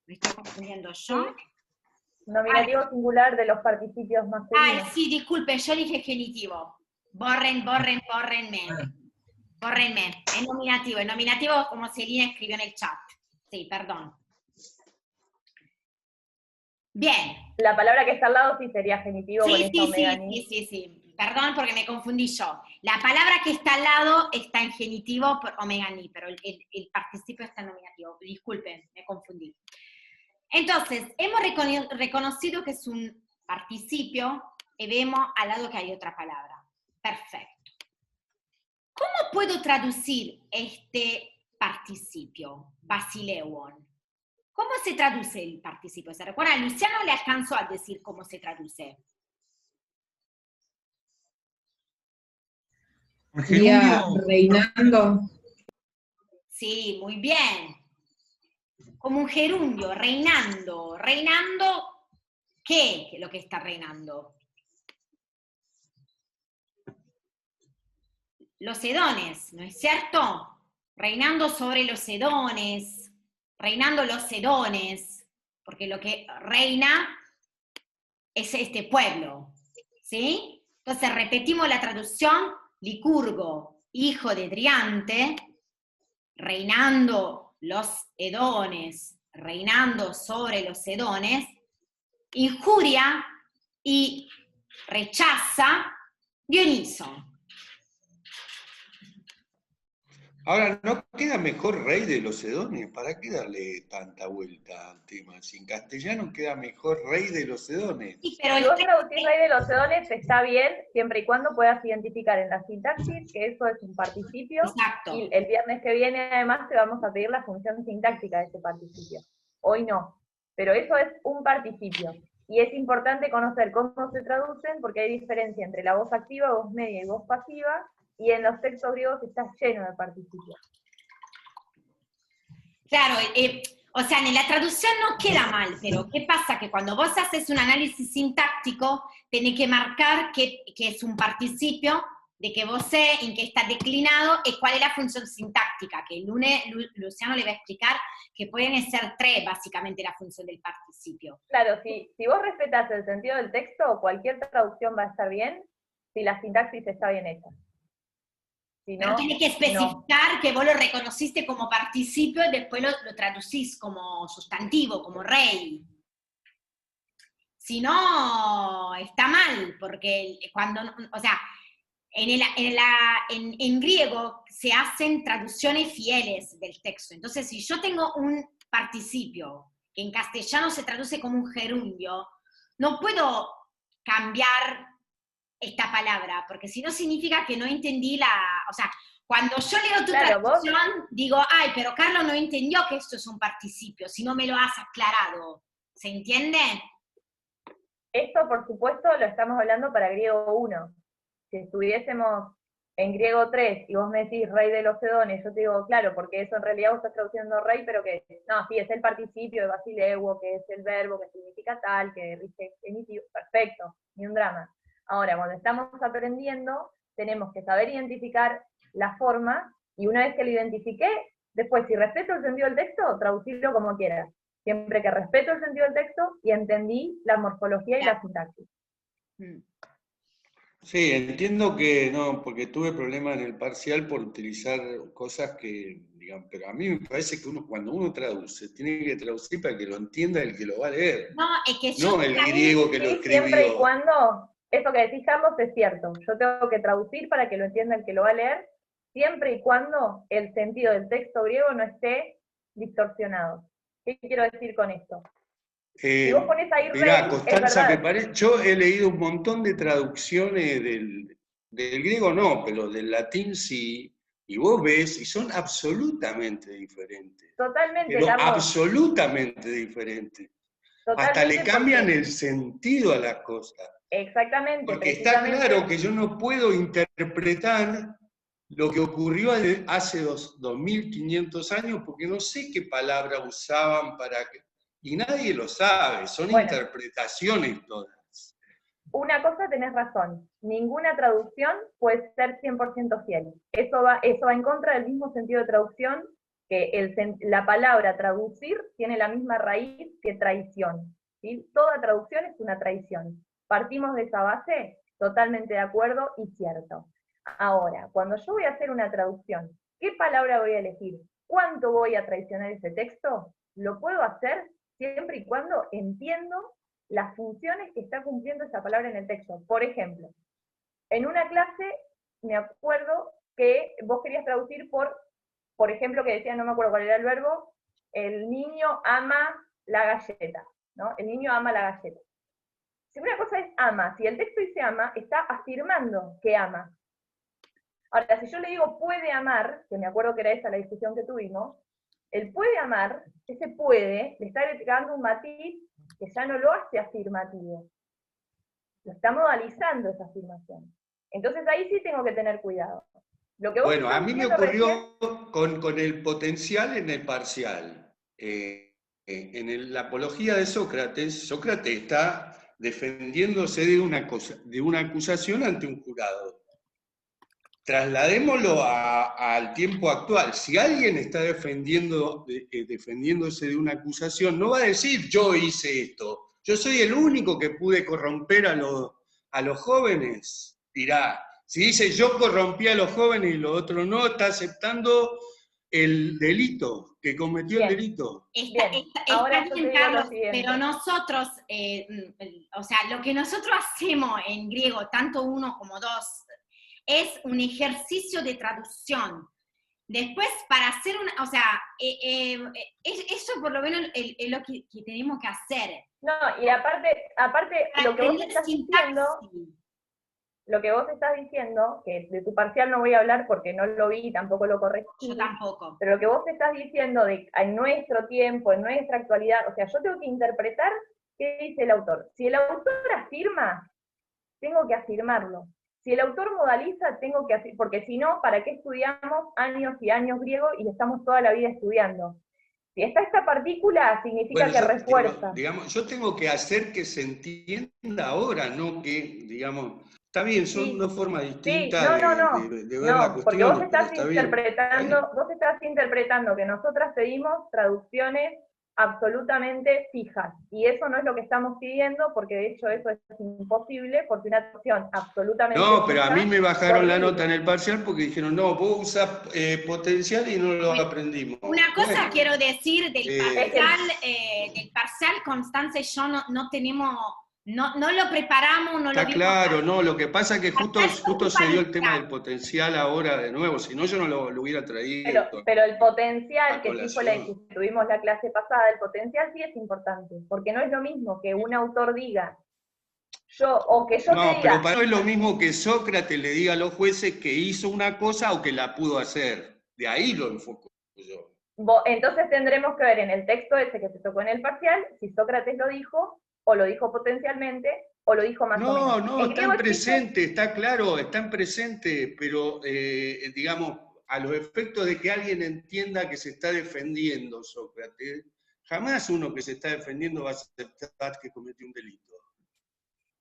¿Me estoy confundiendo yo? Nominativo singular de los participios masculinos. Ay, sí, disculpe, yo dije genitivo. Bórrenme. Bórrenme. Es nominativo como Celina escribió en el chat. Sí, perdón. Bien. La palabra que está al lado sí sería genitivo con esta omega ni. Sí. Perdón porque me confundí yo. La palabra que está al lado está en genitivo por omega ni, pero el participio está en nominativo. Disculpen, me confundí. Entonces, hemos reconocido que es un participio y vemos al lado que hay otra palabra. Perfecto. ¿Cómo puedo traducir este participio, Basileuon? ¿Cómo se traduce el participio? ¿Se recuerdan? Luciano le alcanzó a decir cómo se traduce. Sería reinando. Sí, muy bien. Como un gerundio, reinando. ¿Reinando qué es lo que está reinando? Los edones, ¿no es cierto? Reinando sobre los edones, reinando los edones, porque lo que reina es este pueblo, ¿sí? Entonces repetimos la traducción: Licurgo, hijo de Driante, reinando los edones, reinando sobre los edones, injuria y rechaza Dioniso. Ahora, ¿no queda mejor rey de los edones? ¿Para qué darle tanta vuelta al tema? Si en castellano queda mejor rey de los edones. Sí, pero Si vos traducís rey de los edones, está bien, siempre y cuando puedas identificar en la sintaxis que eso es un participio. Exacto. Y el viernes que viene, además, te vamos a pedir la función sintáctica de ese participio. Hoy no, pero eso es un participio. Y es importante conocer cómo se traducen, porque hay diferencia entre la voz activa, voz media y voz pasiva, y en los textos griegos está lleno de participios. Claro, o sea, en la traducción no queda mal, pero ¿qué pasa? Que cuando vos haces un análisis sintáctico, tenés que marcar que es un participio, de que vos sé en qué está declinado y cuál es la función sintáctica, que el lunes Luciano le va a explicar que pueden ser 3, básicamente, la función del participio. Claro, si vos respetás el sentido del texto, cualquier traducción va a estar bien, si la sintaxis está bien hecha. Si Pero no, tenés que especificar que vos lo reconociste como participio y después lo traducís como sustantivo, como rey. Si no, está mal, porque cuando, o sea, en griego se hacen traducciones fieles del texto. Entonces, si yo tengo un participio que en castellano se traduce como un gerundio, no puedo cambiar esta palabra, porque si no significa que no entendí o sea, cuando yo leo tu traducción, digo, ay, pero Carlos no entendió que esto es un participio, si no me lo has aclarado. ¿Se entiende? Esto, por supuesto, lo estamos hablando para griego 1. Si estuviésemos en griego 3 y vos me decís rey de los edones, yo te digo, claro, porque eso en realidad vos estás traduciendo rey, pero que no, sí, es el participio de basileuo, que es el verbo, que significa tal, que rige genitivo, perfecto, ni un drama. Ahora, cuando estamos aprendiendo, tenemos que saber identificar la forma, y una vez que lo identifiqué, después, si respeto el sentido del texto, traducirlo como quieras. Siempre que respeto el sentido del texto y entendí la morfología y la sintaxis. Sí, entiendo que no, porque tuve problemas en el parcial por utilizar cosas que, digamos, pero a mí me parece que cuando uno traduce, tiene que traducir para que lo entienda el que lo va a leer. No, es que yo no el griego que lo escribió. Siempre y cuando, eso que decís, Carlos, es cierto. Yo tengo que traducir para que lo entienda el que lo va a leer, siempre y cuando el sentido del texto griego no esté distorsionado. ¿Qué quiero decir con esto? Si vos pones ahí mirá, rey, Constanza, yo he leído un montón de traducciones del griego, no, pero del latín sí, y vos ves, y son absolutamente diferentes. Totalmente, pero Carlos. absolutamente diferentes. Hasta le cambian el sentido a las cosas. Exactamente. Porque está claro que yo no puedo interpretar lo que ocurrió hace 2500 años, porque no sé qué palabra usaban y nadie lo sabe, son Bueno. interpretaciones todas. Una cosa tenés razón, ninguna traducción puede ser 100% fiel. Eso va en contra del mismo sentido de traducción, que la palabra traducir tiene la misma raíz que traición. ¿Sí? Toda traducción es una traición. Partimos de esa base, totalmente de acuerdo y cierto. Ahora, cuando yo voy a hacer una traducción, ¿qué palabra voy a elegir? ¿Cuánto voy a traicionar ese texto? Lo puedo hacer siempre y cuando entiendo las funciones que está cumpliendo esa palabra en el texto. Por ejemplo, en una clase me acuerdo que vos querías traducir por ejemplo, que decía, no me acuerdo cuál era el verbo, el niño ama la galleta, ¿no? El niño ama la galleta. Si una cosa es ama, si el texto dice ama, está afirmando que ama. Ahora, si yo le digo puede amar, que me acuerdo que era esa la discusión que tuvimos, el puede amar, ese puede, le está agregando un matiz que ya no lo hace afirmativo. Lo está modalizando esa afirmación. Entonces ahí sí tengo que tener cuidado. Lo que Bueno, a mí me ocurrió con el potencial en el parcial. En la apología de Sócrates, Sócrates está defendiéndose de una acusación ante un jurado. Trasladémoslo al tiempo actual. Si alguien está defendiéndose de una acusación, no va a decir yo hice esto. Yo soy el único que pude corromper a los jóvenes. Dirá, si dice yo corrompí a los jóvenes y los otros no, está aceptando el delito, que cometió el delito. Está Ahora bien, Carlos, pero nosotros, o sea, lo que nosotros hacemos en griego, tanto uno como dos, es un ejercicio de traducción. Después, para hacer una, o sea, eso por lo menos es lo que tenemos que hacer. No, y aparte lo que vos estás diciendo, que de tu parcial no voy a hablar porque no lo vi y tampoco lo corregí. Yo tampoco. Pero lo que vos estás diciendo en nuestro tiempo, en nuestra actualidad, o sea, yo tengo que interpretar qué dice el autor. Si el autor afirma, tengo que afirmarlo. Si el autor modaliza, tengo que afirmar, porque si no, ¿para qué estudiamos años y años griego y estamos toda la vida estudiando? Si está esta partícula, significa que refuerza. Digamos, yo tengo que hacer que se entienda ahora, no que, digamos, está bien, son dos formas distintas de ver la cuestión. Porque vos estás interpretando que nosotras pedimos traducciones absolutamente fijas, y eso no es lo que estamos pidiendo, porque de hecho eso es imposible, porque una traducción absolutamente fija... No, pero a mí me bajaron la nota en el parcial porque dijeron, no, vos usás potencial y no lo aprendimos. Una cosa quiero decir del parcial, Constanza y yo no tenemos... No lo preparamos, no está lo vimos. Está claro, no, lo que pasa es que justo se dio el tema del potencial ahora de nuevo, si no yo no lo hubiera traído. Pero el potencial que tuvimos la clase pasada, el potencial sí es importante, porque no es lo mismo que un autor diga, No, pero para no es lo mismo que Sócrates le diga a los jueces que hizo una cosa o que la pudo hacer, de ahí lo enfoco yo. Entonces tendremos que ver en el texto ese que se tocó en el parcial, si Sócrates lo dijo, o lo dijo potencialmente, o lo dijo más o menos. No, está en presente, está claro, está en presente, pero digamos, a los efectos de que alguien entienda que se está defendiendo Sócrates, jamás uno que se está defendiendo va a aceptar que cometió un delito.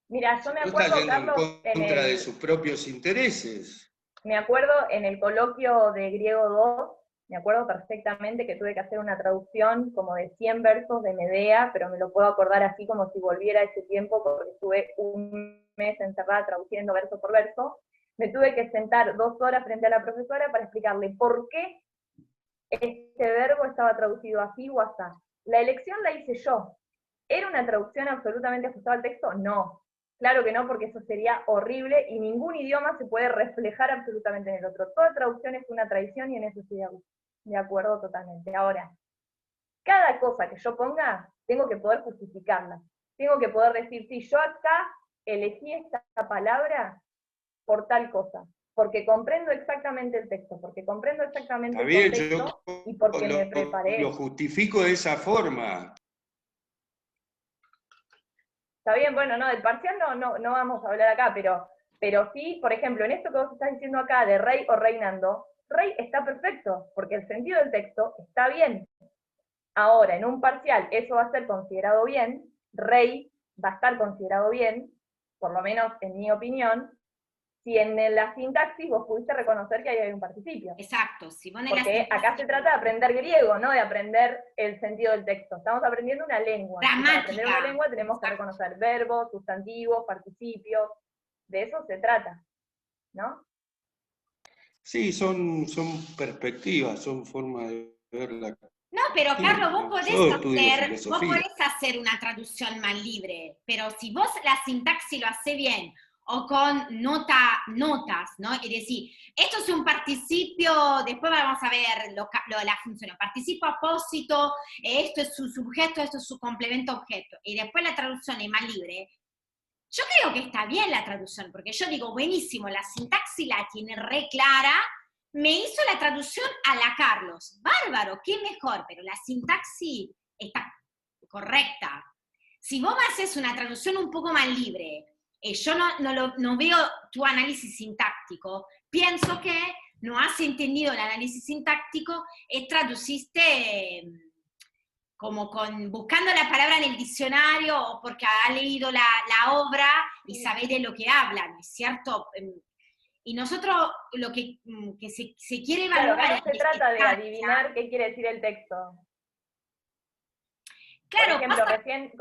Mira, yo me acuerdo, no está yendo en contra de sus propios intereses. Me acuerdo en el coloquio de Griego 2, me acuerdo perfectamente que tuve que hacer una traducción como de 100 versos de Medea, pero me lo puedo acordar así como si volviera a ese tiempo, porque estuve un mes encerrada traduciendo verso por verso. Me tuve que sentar 2 horas frente a la profesora para explicarle por qué este verbo estaba traducido así o así. La elección la hice yo. ¿Era una traducción absolutamente ajustada al texto? No. Claro que no, porque eso sería horrible y ningún idioma se puede reflejar absolutamente en el otro. Toda traducción es una traición y en eso estoy de acuerdo totalmente. Ahora, cada cosa que yo ponga, tengo que poder justificarla. Tengo que poder decir, sí, yo acá elegí esta palabra por tal cosa, porque comprendo exactamente el texto, porque comprendo exactamente el contexto y porque me preparé. Lo justifico de esa forma. Está bien, bueno, no, del parcial no vamos a hablar acá, pero Pero sí, por ejemplo, en esto que vos estás diciendo acá de rey o reinando, rey está perfecto, porque el sentido del texto está bien. Ahora, en un parcial, eso va a ser considerado bien, rey va a estar considerado bien, por lo menos en mi opinión, si en la sintaxis vos pudiste reconocer que ahí hay un participio. Exacto, si vos en la Porque sintaxis- acá se trata de aprender griego, no de aprender el sentido del texto. Estamos aprendiendo una lengua. Y para aprender Gramática. una lengua tenemos que Exacto. reconocer verbos, sustantivos, participios. De eso se trata, ¿no? Sí, son perspectivas, son formas de ver la... No, pero Sí, Carlos, vos yo estudio podés filosofía. hacer una traducción más libre, pero si vos la sintaxis lo hace bien, o con notas, ¿no? Es decir, esto es un participio, después vamos a ver la función, participio apósito, esto es su sujeto, esto es su complemento objeto, y después la traducción es más libre. Yo creo que está bien la traducción, porque yo digo, buenísimo, la sintaxis la tiene re clara, me hizo la traducción a la Carlos. Bárbaro, qué mejor, pero la sintaxis está correcta. Si vos me haces una traducción un poco más libre, yo no veo tu análisis sintáctico, pienso que no has entendido el análisis sintáctico y traduciste como buscando la palabra en el diccionario o porque ha leído la obra y sabe de lo que hablan, ¿es cierto? Y nosotros lo que se quiere evaluar... Claro, acá no se trata de adivinar qué quiere decir el texto. Claro, por ejemplo, recién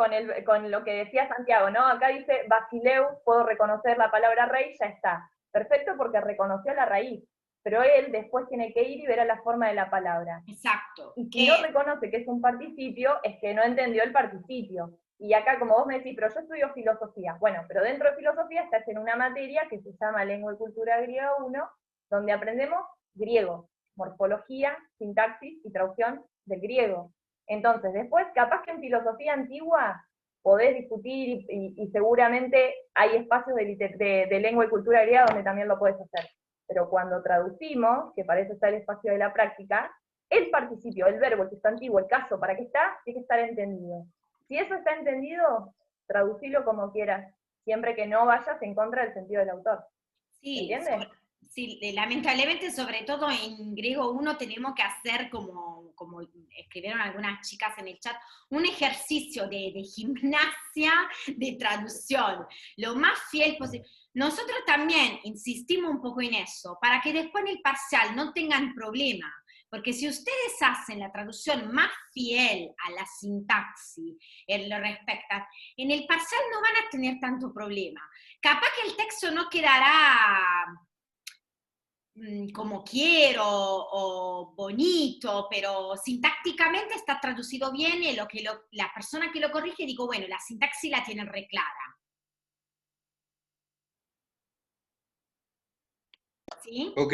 con lo que decía Santiago, ¿no? Acá dice Basileus, puedo reconocer la palabra rey, ya está. Perfecto porque reconoció la raíz, pero él después tiene que ir y ver a la forma de la palabra. Exacto. Y si no reconoce que es un participio, es que no entendió el participio. Y acá, como vos me decís, pero yo estudio filosofía. Bueno, pero dentro de filosofía estás en una materia que se llama Lengua y Cultura Griega 1, donde aprendemos griego, morfología, sintaxis y traducción del griego. Entonces, después, capaz que en filosofía antigua podés discutir y seguramente hay espacios de lengua y cultura griega donde también lo podés hacer. Pero cuando traducimos, que para eso está el espacio de la práctica, el participio, el verbo, el sustantivo, el caso, ¿para qué está? Tiene que estar entendido. Si eso está entendido, traducilo como quieras, siempre que no vayas en contra del sentido del autor. Sí, ¿entiendes? Sí, lamentablemente, sobre todo en griego 1, tenemos que hacer, como escribieron algunas chicas en el chat, un ejercicio de gimnasia de traducción, lo más fiel posible. Nosotros también insistimos un poco en eso, para que después en el parcial no tengan problema, porque si ustedes hacen la traducción más fiel a la sintaxis, en lo respecta, en el parcial no van a tener tanto problema. Capaz que el texto no quedará como quiero o bonito, pero sintácticamente está traducido bien y la persona que lo corrige digo, bueno, la sintaxis la tiene re clara. ¿Sí? Ok.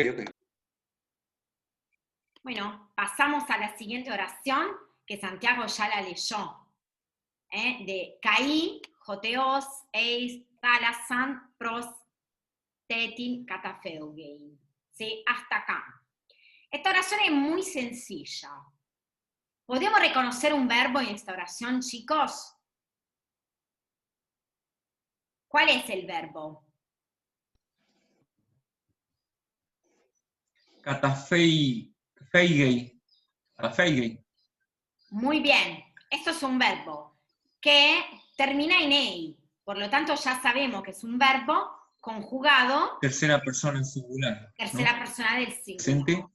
Bueno, pasamos a la siguiente oración, que Santiago ya la leyó, de Caí, Joteos, Eis, Talasan, Pros, Tetin, Catafeugein. ¿Sí? Hasta acá. Esta oración es muy sencilla. ¿Podemos reconocer un verbo en esta oración, chicos? ¿Cuál es el verbo? Catafeigei. Muy bien. Esto es un verbo que termina en ei. Por lo tanto, ya sabemos que es un verbo conjugado. Tercera persona en singular. Tercera ¿no? persona del singular. Presente.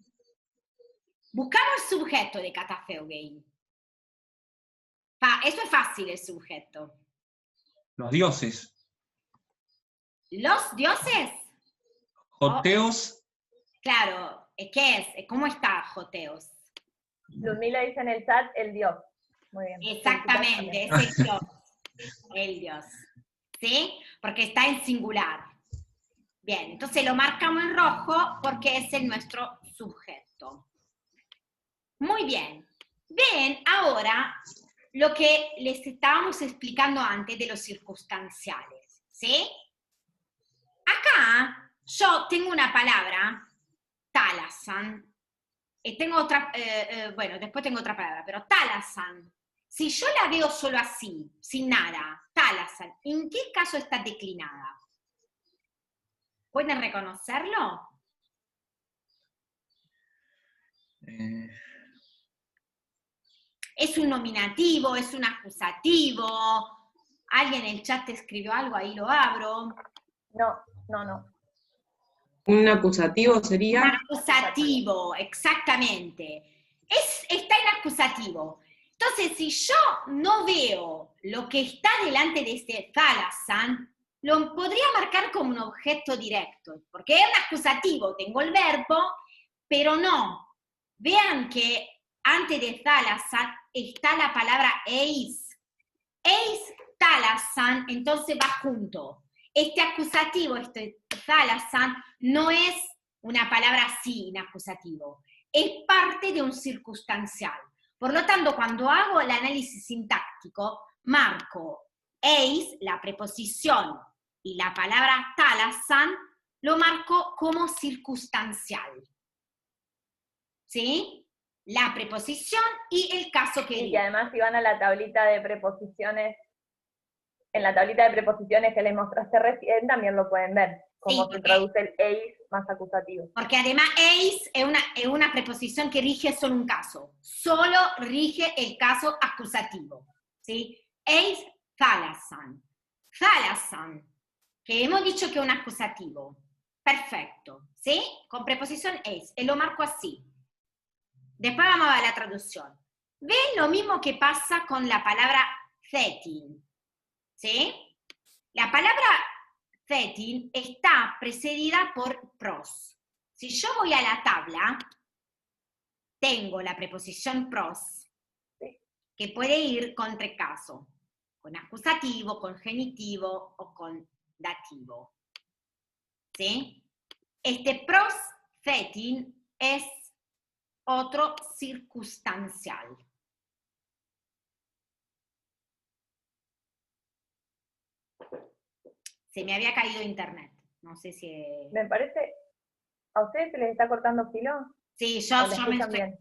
Buscamos el sujeto de Catafeugein. Esto es fácil, el sujeto. Los dioses. ¿Los dioses? Joteos. Claro, ¿qué es? ¿Cómo está Joteos? Ludmila dice en el chat, el dios. Muy bien. Exactamente, es el dios. El dios. ¿Sí? Porque está en singular. Bien, entonces lo marcamos en rojo porque es nuestro sujeto. Muy bien. Ven ahora lo que les estábamos explicando antes de los circunstanciales. ¿Sí? Acá yo tengo una palabra, talasan, y tengo otra, bueno, después tengo otra palabra, pero talasan. Si yo la veo solo así, sin nada, talasan, ¿en qué caso está declinada? ¿Pueden reconocerlo? ¿Es un nominativo? ¿Es un acusativo? ¿Alguien en el chat te escribió algo? Ahí lo abro. No. ¿Un acusativo Un sería? acusativo, exactamente. Está en acusativo. Entonces, si yo no veo lo que está delante de este thalasan, lo podría marcar como un objeto directo, porque es un acusativo, tengo el verbo, pero no. Vean que antes de thalasan está la palabra eis. Eis, thalasan, entonces va junto. Este acusativo, este thalasan, no es una palabra así en acusativo, es parte de un circunstancial. Por lo tanto, cuando hago el análisis sintáctico, marco eis, la preposición, y la palabra thalasan, lo marco como circunstancial. ¿Sí? La preposición y el caso que Y además si van a la tablita de preposiciones, en la tablita de preposiciones que les mostraste recién, también lo pueden ver, cómo Sí, se traduce el eis más acusativo. Porque además eis es una preposición que rige solo un caso. Solo rige el caso acusativo. ¿Sí? Eis thalasan. Thalasan, que hemos dicho que es un acusativo. Perfecto. ¿Sí? Con preposición eis. Y lo marco así. Después vamos a ver la traducción. ¿Ven lo mismo que pasa con la palabra thetin? ¿Sí? La palabra thetin está precedida por pros. Si yo voy a la tabla, tengo la preposición pros, que puede ir con tres casos, con acusativo, con genitivo o con dativo. ¿Sí? Este pros thetin es otro circunstancial. Se me había caído internet. No sé si... Me parece, ¿a ustedes se les está cortando filo? Sí, ¿O me escuchan bien?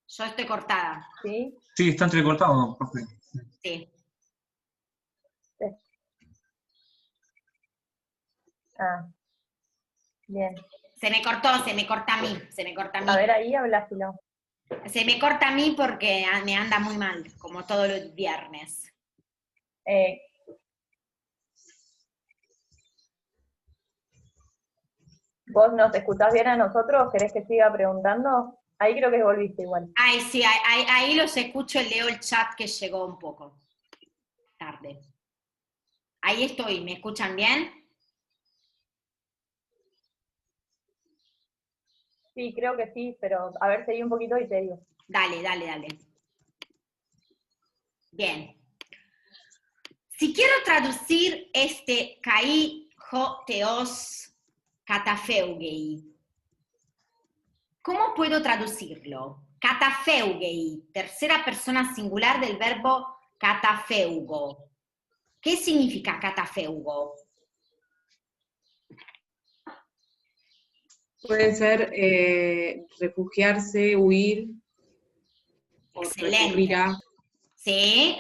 yo estoy cortada. ¿Sí? Sí, está entrecortado, profe. Sí. Ah, bien. Se me corta a mí, se me corta a mí. A ver, ahí habla filo. Se me corta a mí porque me anda muy mal, como todos los viernes. ¿Vos nos escuchás bien a nosotros? ¿Querés que siga preguntando? Ahí creo que volviste igual. Ay, sí, ahí los escucho y leo el chat que llegó un poco tarde. Ahí estoy, ¿me escuchan bien? Sí, creo que sí, pero a ver, seguí un poquito y te digo. Dale. Bien. Si quiero traducir este kai ho teos katafeugei, ¿cómo puedo traducirlo? Katafeugei, tercera persona singular del verbo katafeugo. ¿Qué significa katafeugo? Puede ser refugiarse, huir, o Excelente. recurrir a... Sí.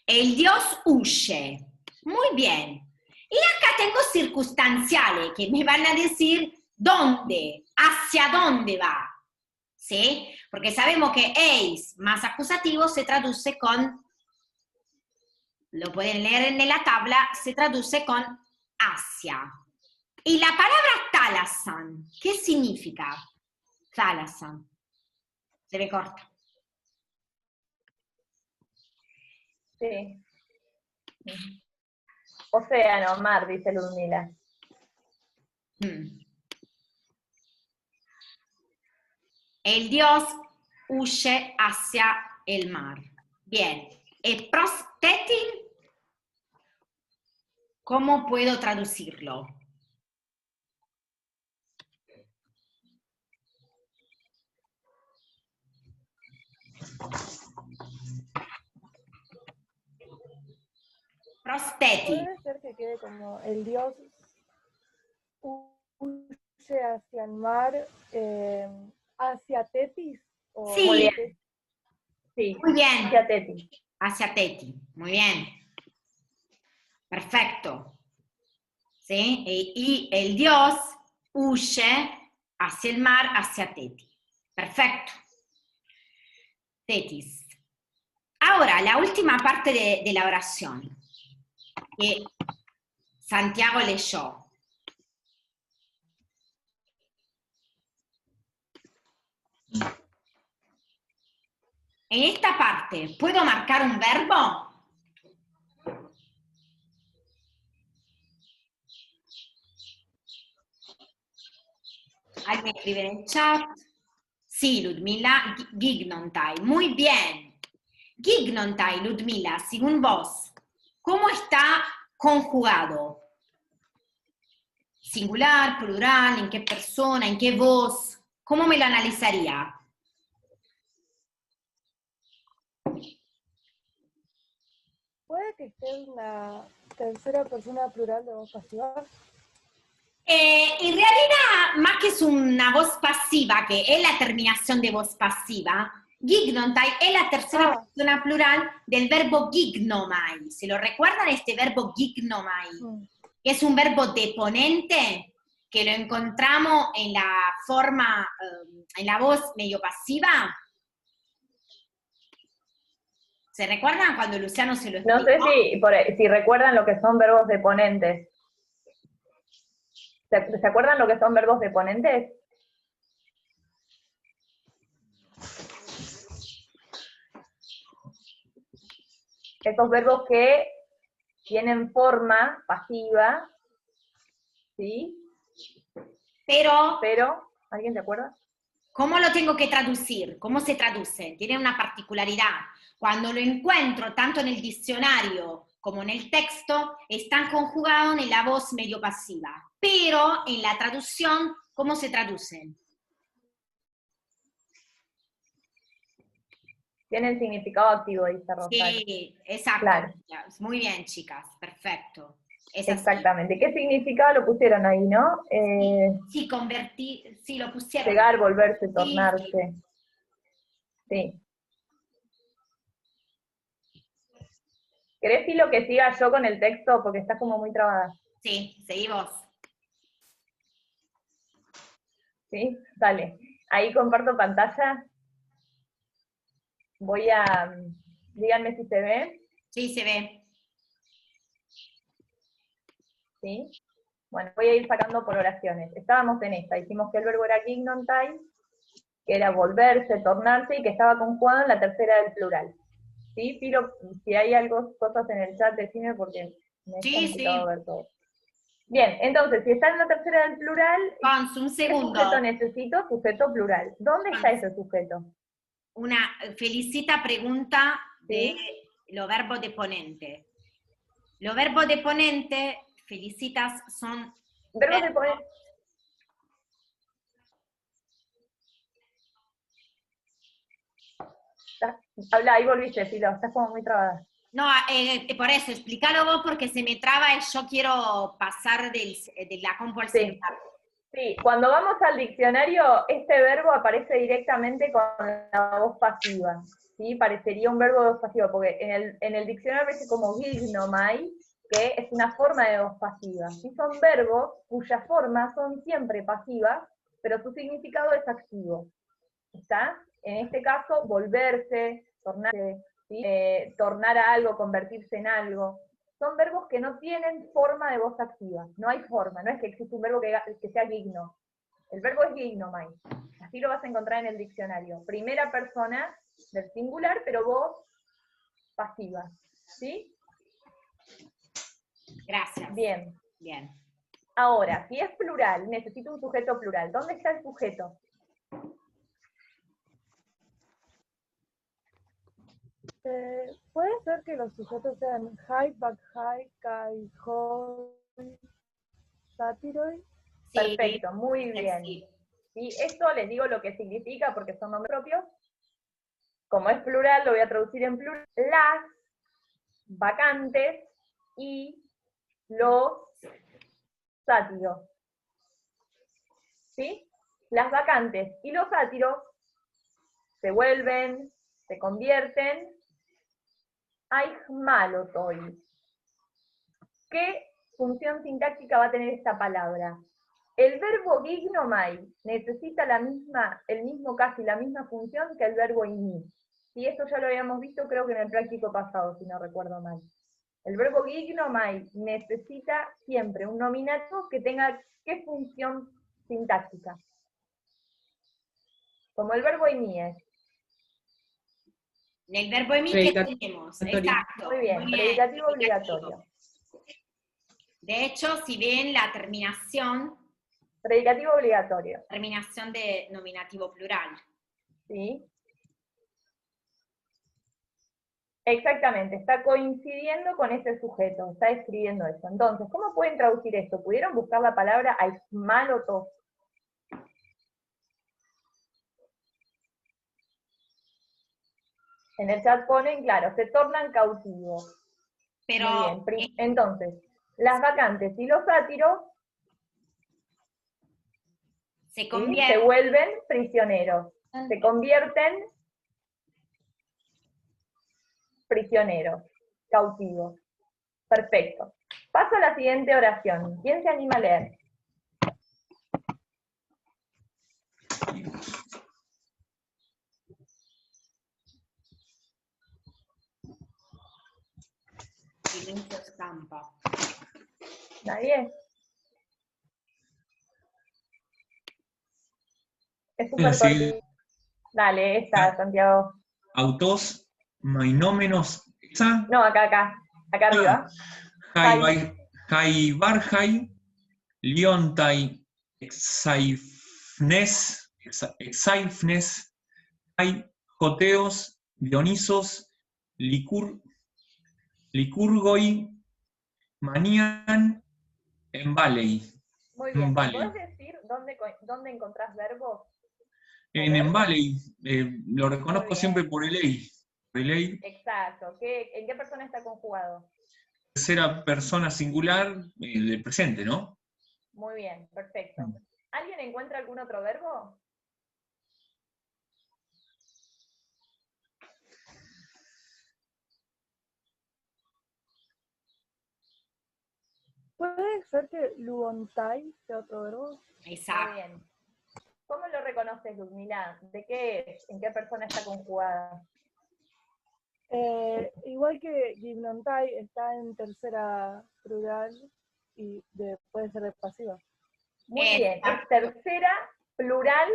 El dios huye. Muy bien. Y acá tengo circunstanciales que me van a decir dónde, hacia dónde va. ¿Sí? Porque sabemos que eis más acusativo se traduce con, lo pueden leer en la tabla, se traduce con hacia. Y la palabra thalasan, ¿qué significa? Thalasan. Se me corta. Sí. Océano, mar, dice Ludmila. El dios huye hacia el mar. Bien. El prostetin, ¿cómo puedo traducirlo? Prosteti. Puede ser que quede como el dios huye hacia el mar, hacia Tetis. O Sí. Muy bien. Sí, Muy bien. hacia Teti. Hacia Teti. Muy bien. Perfecto. ¿sí? Y el dios huye hacia el mar, hacia Tetis. Perfecto. Tetis. Ahora, la última parte de la oración que Santiago leyó. En esta parte, ¿puedo marcar un verbo? ¿Alguien escribe en el chat? Sí, Ludmila, gignontai. Muy bien. Gignontai, Ludmila, según vos, ¿cómo está conjugado? Singular, plural, ¿en qué persona, en qué voz? ¿Cómo me lo analizaría? ¿Puede que esté en la tercera persona plural de voz pasiva? En realidad, más que es una voz pasiva, que es la terminación de voz pasiva, gignontai es la tercera persona plural del verbo gignomai. ¿Se lo recuerdan este verbo gignomai? Que es un verbo deponente, que lo encontramos en la forma, en la voz medio pasiva. ¿Se recuerdan cuando Luciano se lo explicó? No sé si recuerdan lo que son verbos deponentes. ¿Se acuerdan lo que son verbos deponentes? Esos verbos que tienen forma pasiva, ¿sí? Pero, ¿alguien se acuerda? ¿Cómo lo tengo que traducir? ¿Cómo se traduce? Tiene una particularidad. Cuando lo encuentro tanto en el diccionario como en el texto, están conjugados en la voz medio pasiva. Pero en la traducción, ¿cómo se traducen? Tienen significado activo, dice Rosario. Sí, exacto. Claro. Muy bien, chicas. Perfecto. Exactamente. ¿Qué significado lo pusieron ahí, no? Sí, convertir, sí, lo pusieron. Llegar, volverse, Sí, tornarse. Sí. ¿Querés, Filo, que siga yo con el texto? Porque estás como muy trabada. Sí, seguí vos. ¿Sí? Dale. Ahí comparto pantalla. Voy a... Díganme si se ve. Sí, se ve. ¿Sí? Bueno, voy a ir sacando por oraciones. Estábamos en esta. Dijimos que el verbo era gignontai, que era volverse, tornarse, y que estaba conjugado en la tercera del plural. ¿Sí, Filo? Si hay cosas en el chat, decime porque me es complicado ver todo. Bien, entonces, si está en la tercera del plural, Un segundo. ¿qué sujeto necesito? Sujeto plural. ¿Dónde está ese sujeto? Una felicita pregunta de los verbos deponentes. Los verbos deponentes, felicitas, son... Verbos deponentes. Habla, ahí volviste, Filo, estás como muy trabada. No, por eso, explícalo vos porque se me traba y yo quiero pasar de la compu al celular. Sí, cuando vamos al diccionario, este verbo aparece directamente con la voz pasiva, ¿sí? Parecería un verbo de voz pasiva, porque en el diccionario aparece como gignomai, que es una forma de voz pasiva. ¿Sí? Son verbos cuyas formas son siempre pasivas, pero su significado es activo. ¿Está? En este caso, volverse, tornarse, ¿sí? Tornar a algo, convertirse en algo. Son verbos que no tienen forma de voz activa. No hay forma, no es que existe un verbo que sea gigno. El verbo es gignomai. Así lo vas a encontrar en el diccionario. Primera persona del singular, pero voz pasiva. ¿Sí? Gracias. Bien. Bien. Ahora, si es plural, necesito un sujeto plural. ¿Dónde está el sujeto? ¿Puede ser que los sujetos sean hai, bakhai, kai, hoi, satiroi? Sí, perfecto, muy bien. Sí. ¿Sí? Esto les digo lo que significa porque son nombres propios. Como es plural, lo voy a traducir en plural. Las vacantes y los sátiros. ¿Sí? Las vacantes y los sátiros se vuelven, se convierten a ihmalotoi, que función sintáctica va a tener esta palabra? El verbo gignomai necesita el mismo casi la misma función que el verbo ini. Y esto ya lo habíamos visto creo que en el práctico pasado, si no recuerdo mal. El verbo gignomai necesita siempre un nominativo que tenga ¿qué función sintáctica? Como el verbo ini es. En el verbo emi, ¿qué tenemos? Exacto. Muy bien, predicativo obligatorio. De hecho, si ven la terminación Predicativo obligatorio. de nominativo plural. ¿Sí? Exactamente, está coincidiendo con ese sujeto, está escribiendo eso. Entonces, ¿cómo pueden traducir esto? ¿Pudieron buscar la palabra aismalotos? En el chat ponen, claro, se tornan cautivos. Pero Muy bien. Entonces, las vacantes y los sátiros se se vuelven prisioneros. Se convierten prisioneros, cautivos. Perfecto. Paso a la siguiente oración. ¿Quién se anima a leer? Silencio estampa. ¿Nadie? Es súper Sí. cortito. Dale, esta, Santiago. Autos, mainómenos, esa. No, acá arriba. Hai barjai, liontai, exaifnes, hay joteos, dionisos, licurgoi, manían, embalei. Muy bien. Embalei. ¿Podés decir dónde encontrás verbos? En embalei, lo Muy reconozco bien. siempre por el ei. El ei, Exacto. ¿En qué persona está conjugado? tercera persona singular del presente, ¿no? Muy bien, perfecto. ¿Alguien encuentra algún otro verbo? ¿Puede ser que luontai sea otro verbo? Muy Exacto. bien. ¿Cómo lo reconoces, Ludmila? ¿De qué es? ¿En qué persona está conjugada? Igual que gimnontai está en tercera plural y puede ser de pasiva. Muy bien, es Exacto. tercera plural,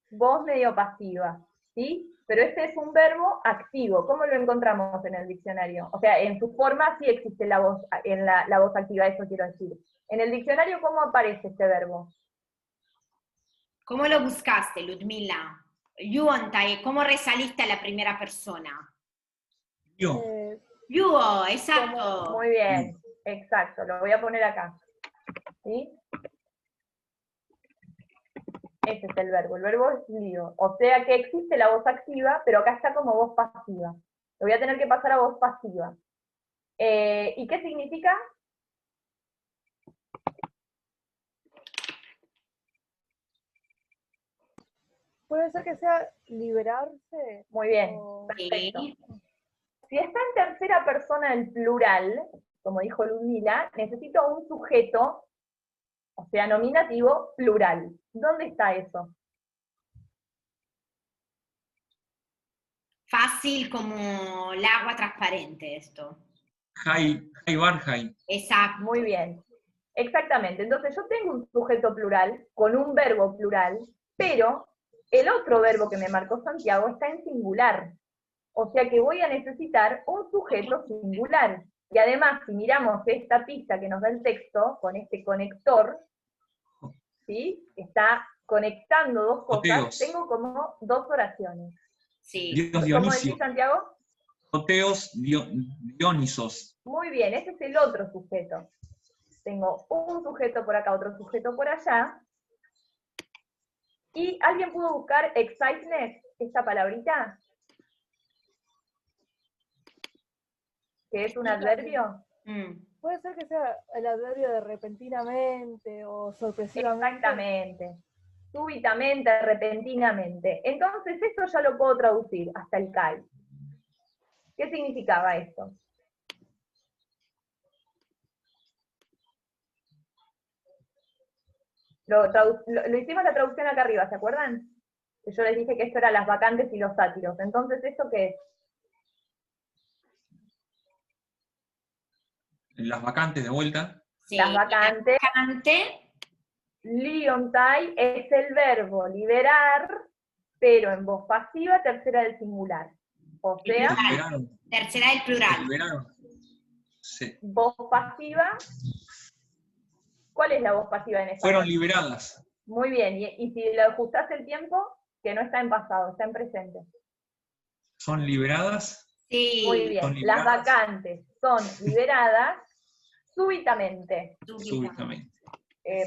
voz medio pasiva, ¿sí? Pero este es un verbo activo. ¿Cómo lo encontramos en el diccionario? O sea, en su forma sí existe la voz, la voz activa, eso quiero decir. En el diccionario, ¿cómo aparece este verbo? ¿Cómo lo buscaste, Ludmila? Yuontai, ¿cómo resaliste a la primera persona? Yo, Yuo, exacto. Muy bien, exacto, lo voy a poner acá. ¿Sí? Ese es el verbo es lío. O sea que existe la voz activa, pero acá está como voz pasiva. Lo voy a tener que pasar a voz pasiva. ¿Y qué significa? ¿Puede ser que sea liberarse? Muy bien, perfecto. Si está en tercera persona en plural, como dijo Ludmila, necesito un sujeto, o sea, nominativo plural. ¿Dónde está eso? Fácil como el agua transparente esto. hai barjai. Exacto. Muy bien. Exactamente. Entonces yo tengo un sujeto plural con un verbo plural, pero el otro verbo que me marcó Santiago está en singular. O sea que voy a necesitar un sujeto singular. Y además, si miramos esta pista que nos da el texto, con este conector, ¿sí? Está conectando dos cosas, Joteos. tengo como dos oraciones. Sí. Dios ¿Cómo Dionisio. decís, Santiago? Joteos, Dionisos. Muy bien, ese es el otro sujeto. Tengo un sujeto por acá, otro sujeto por allá. ¿Y alguien pudo buscar excitement, esta palabrita? ¿Que es un adverbio? Puede ser que sea el adverbio de repentinamente o sorpresivamente. Exactamente. Súbitamente, repentinamente. Entonces, esto ya lo puedo traducir hasta el CAI. ¿Qué significaba esto? Lo hicimos la traducción acá arriba, ¿se acuerdan? Que yo les dije que esto era las vacantes y los sátiros. Entonces, ¿esto qué es? Las vacantes de vuelta. Sí, Las vacantes. vacante, Liontai es el verbo liberar, pero en voz pasiva, tercera del singular. O El sea, plural. Liberaron. tercera del plural. Liberaron. Sí. voz pasiva. ¿Cuál es la voz pasiva en español? Fueron liberadas. Muy bien, y si le ajustás el tiempo, que no está en pasado, está en presente. Son liberadas. Sí, Muy bien, Son las liberadas. vacantes son liberadas súbitamente. Súbitamente.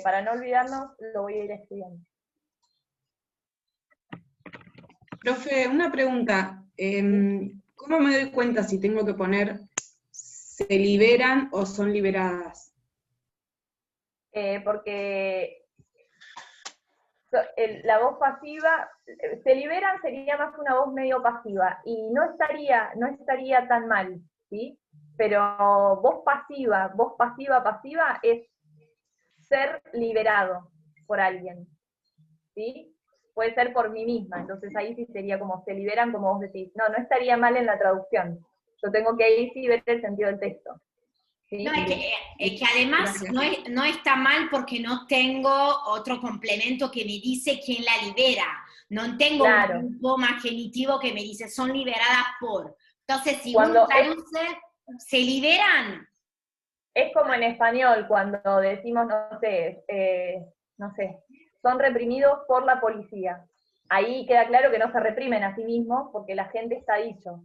Para no olvidarnos, lo voy a ir estudiando. Profe, una pregunta. ¿Cómo me doy cuenta si tengo que poner se liberan o son liberadas? Porque la voz pasiva, se liberan sería más una voz medio pasiva, y no estaría tan mal, ¿sí? Pero voz pasiva, pasiva es ser liberado por alguien, ¿sí? Puede ser por mí misma, entonces ahí sí sería como se liberan, como vos decís. No estaría mal en la traducción. Yo tengo que ahí sí ver el sentido del texto. ¿Sí? No, es que además no está mal porque no tengo otro complemento que me dice quién la libera. No tengo Claro. un grupo más genitivo que me dice son liberadas por. Entonces, si Cuando uno traduce, se liberan. Es como en español, cuando decimos, no sé, son reprimidos por la policía. Ahí queda claro que no se reprimen a sí mismos porque la gente está dicho.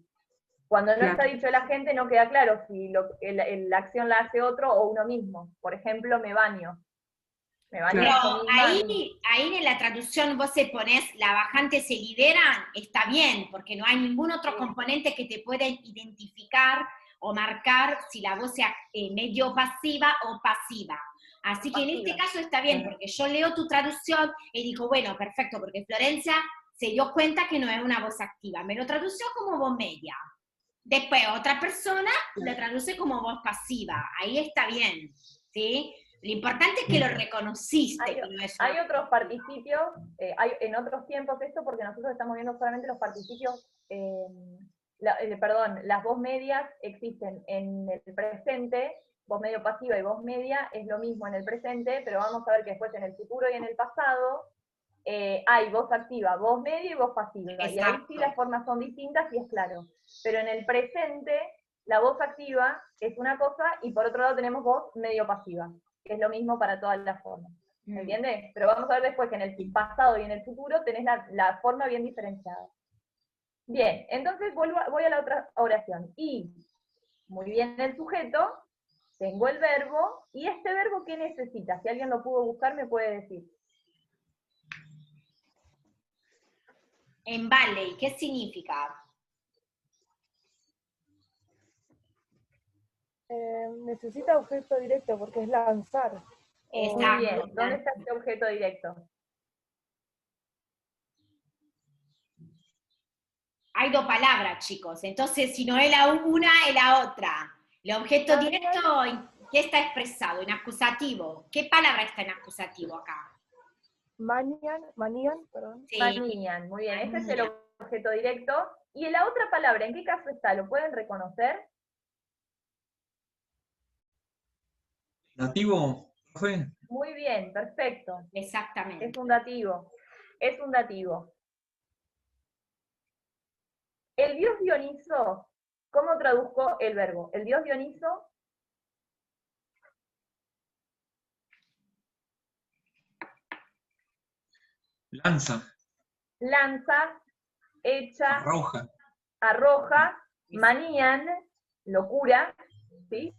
Cuando no Claro. está dicho la gente, no queda claro si la acción la hace otro o uno mismo. Por ejemplo, me baño. Me baño Pero yo misma. ahí en la traducción vos se ponés la bajante se liberan, está bien, porque no hay ningún otro componente que te pueda identificar o marcar si la voz sea medio pasiva o pasiva. Así que en este caso está bien, porque yo leo tu traducción y digo, bueno, perfecto, porque Florencia se dio cuenta que no es una voz activa, me lo tradució como voz media. Después otra persona lo traduce como voz pasiva, ahí está bien, ¿sí? Lo importante es que lo reconociste. Hay otros participios, hay en otros tiempos esto, porque nosotros estamos viendo solamente los participios, las voz medias existen en el presente, voz medio pasiva y voz media es lo mismo en el presente, pero vamos a ver que después en el futuro y en el pasado hay voz activa, voz media y voz pasiva. Exacto. Y ahí sí las formas son distintas y es claro. Pero en el presente, la voz activa es una cosa y por otro lado tenemos voz medio pasiva, que es lo mismo para todas las formas. ¿Me entiendes? Pero vamos a ver después que en el pasado y en el futuro tenés la forma bien diferenciada. Bien, entonces voy a la otra oración. Y, muy bien el sujeto, tengo el verbo, y este verbo, ¿qué necesita? Si alguien lo pudo buscar, me puede decir. En Valley, ¿qué significa? Necesita objeto directo porque es lanzar. Muy bien, ¿dónde está este objeto directo? Hay dos palabras, chicos, entonces si no es la una, es la otra. El objeto directo, ¿qué está expresado? En acusativo. ¿Qué palabra está en acusativo acá? Manían, perdón. Sí. Manían, muy bien, ese es el objeto directo. Y en la otra palabra, ¿en qué caso está? ¿Lo pueden reconocer? ¿Dativo, profe? Muy bien, perfecto. Exactamente. Es un dativo. Es un dativo. El dios Dioniso, ¿cómo traduzco el verbo? El dios Dioniso Lanza. lanza, echa, Arroja. manían, locura, ¿sí?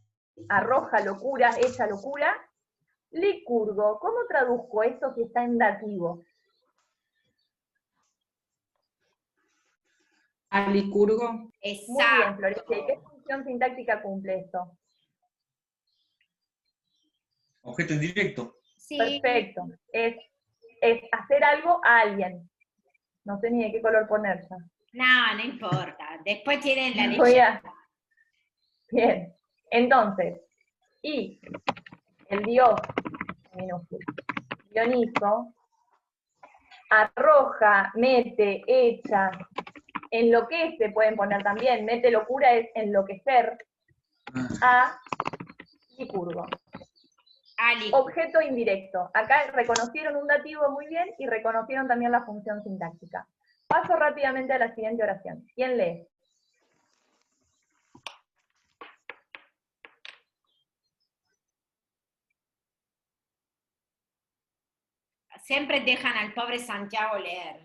Arroja locura, echa locura. Licurgo, ¿cómo traduzco esto si está en dativo? Alicurgo. Exacto. Muy bien, Florencia. ¿Y qué función sintáctica cumple esto? Objeto indirecto. Sí. Perfecto. Es hacer algo a alguien. No sé ni de qué color ponerse. No importa. Después tienen la leyenda. Bien. Entonces, y el dios, minúsculo, Dioniso, arroja, mete, echa, enloquece pueden poner también, mete locura es enloquecer, a Licurgo. Objeto indirecto. Acá reconocieron un dativo muy bien y reconocieron también la función sintáctica. Paso rápidamente a la siguiente oración. ¿Quién lee? Siempre dejan al pobre Santiago leer.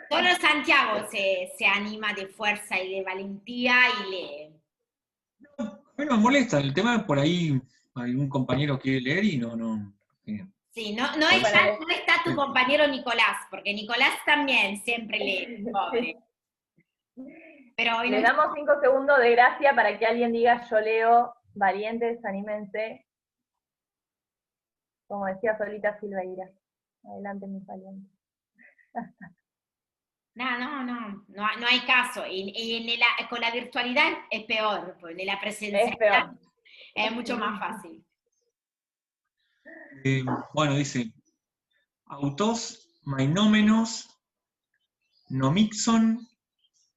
Solo Santiago se anima de fuerza y de valentía y lee. A mí no me molesta, el tema es por ahí algún compañero quiere leer y no. Sí, no está tu compañero Nicolás, porque Nicolás también siempre lee, pobre. Pero hoy Le damos 5 segundos de gracia para que alguien diga yo leo, valientes, anímense. Como decía Solita Silveira. Adelante, mis valientes. No hay caso. Y con la virtualidad es peor, porque en la presencialidad es mucho más fácil. Bueno, dice, autos, mainómenos, nomixon,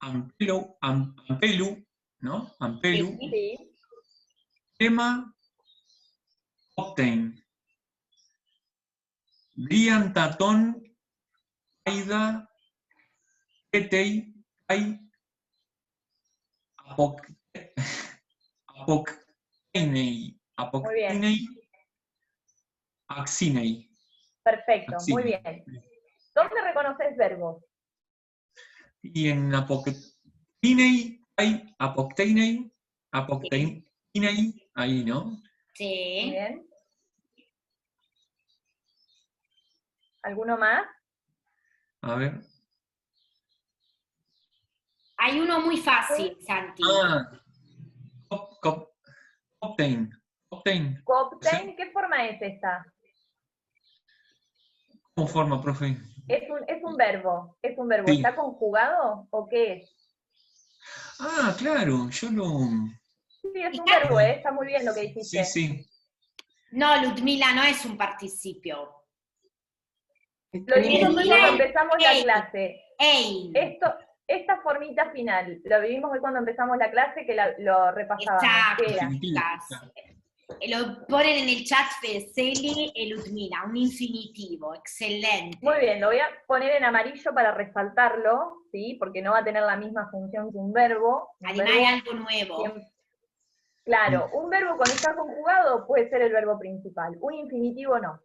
ampelu, ¿no? Ampelu, Sí. tema, octane, briantatón, aida, etei, ai, apocteinei, axinei. Perfecto, muy Axinei. bien. ¿Dónde reconoces verbos? Y en apocteinei hay apocteinei, ahí, ¿no? Sí. Muy bien. ¿Alguno más? A ver. Hay uno muy fácil, Santi. Coptain. Cooptain, ¿qué forma es esta? ¿Cómo forma, profe? Es un verbo. Sí. ¿Está conjugado o qué es? Ah, claro, yo lo... Sí, es un verbo, está muy bien lo que dijiste. Sí. No, Ludmila, no es un participio. Lo dijimos hoy cuando empezamos la clase. Ey. Esta formita final, lo vivimos hoy cuando empezamos la clase, que lo repasábamos. Exacto. Lo ponen en el chat Celi y Ludmila, un infinitivo, excelente. Muy bien, lo voy a poner en amarillo para resaltarlo, ¿sí? Porque no va a tener la misma función que un verbo. Además hay algo nuevo. Claro, un verbo cuando está conjugado puede ser el verbo principal, un infinitivo no.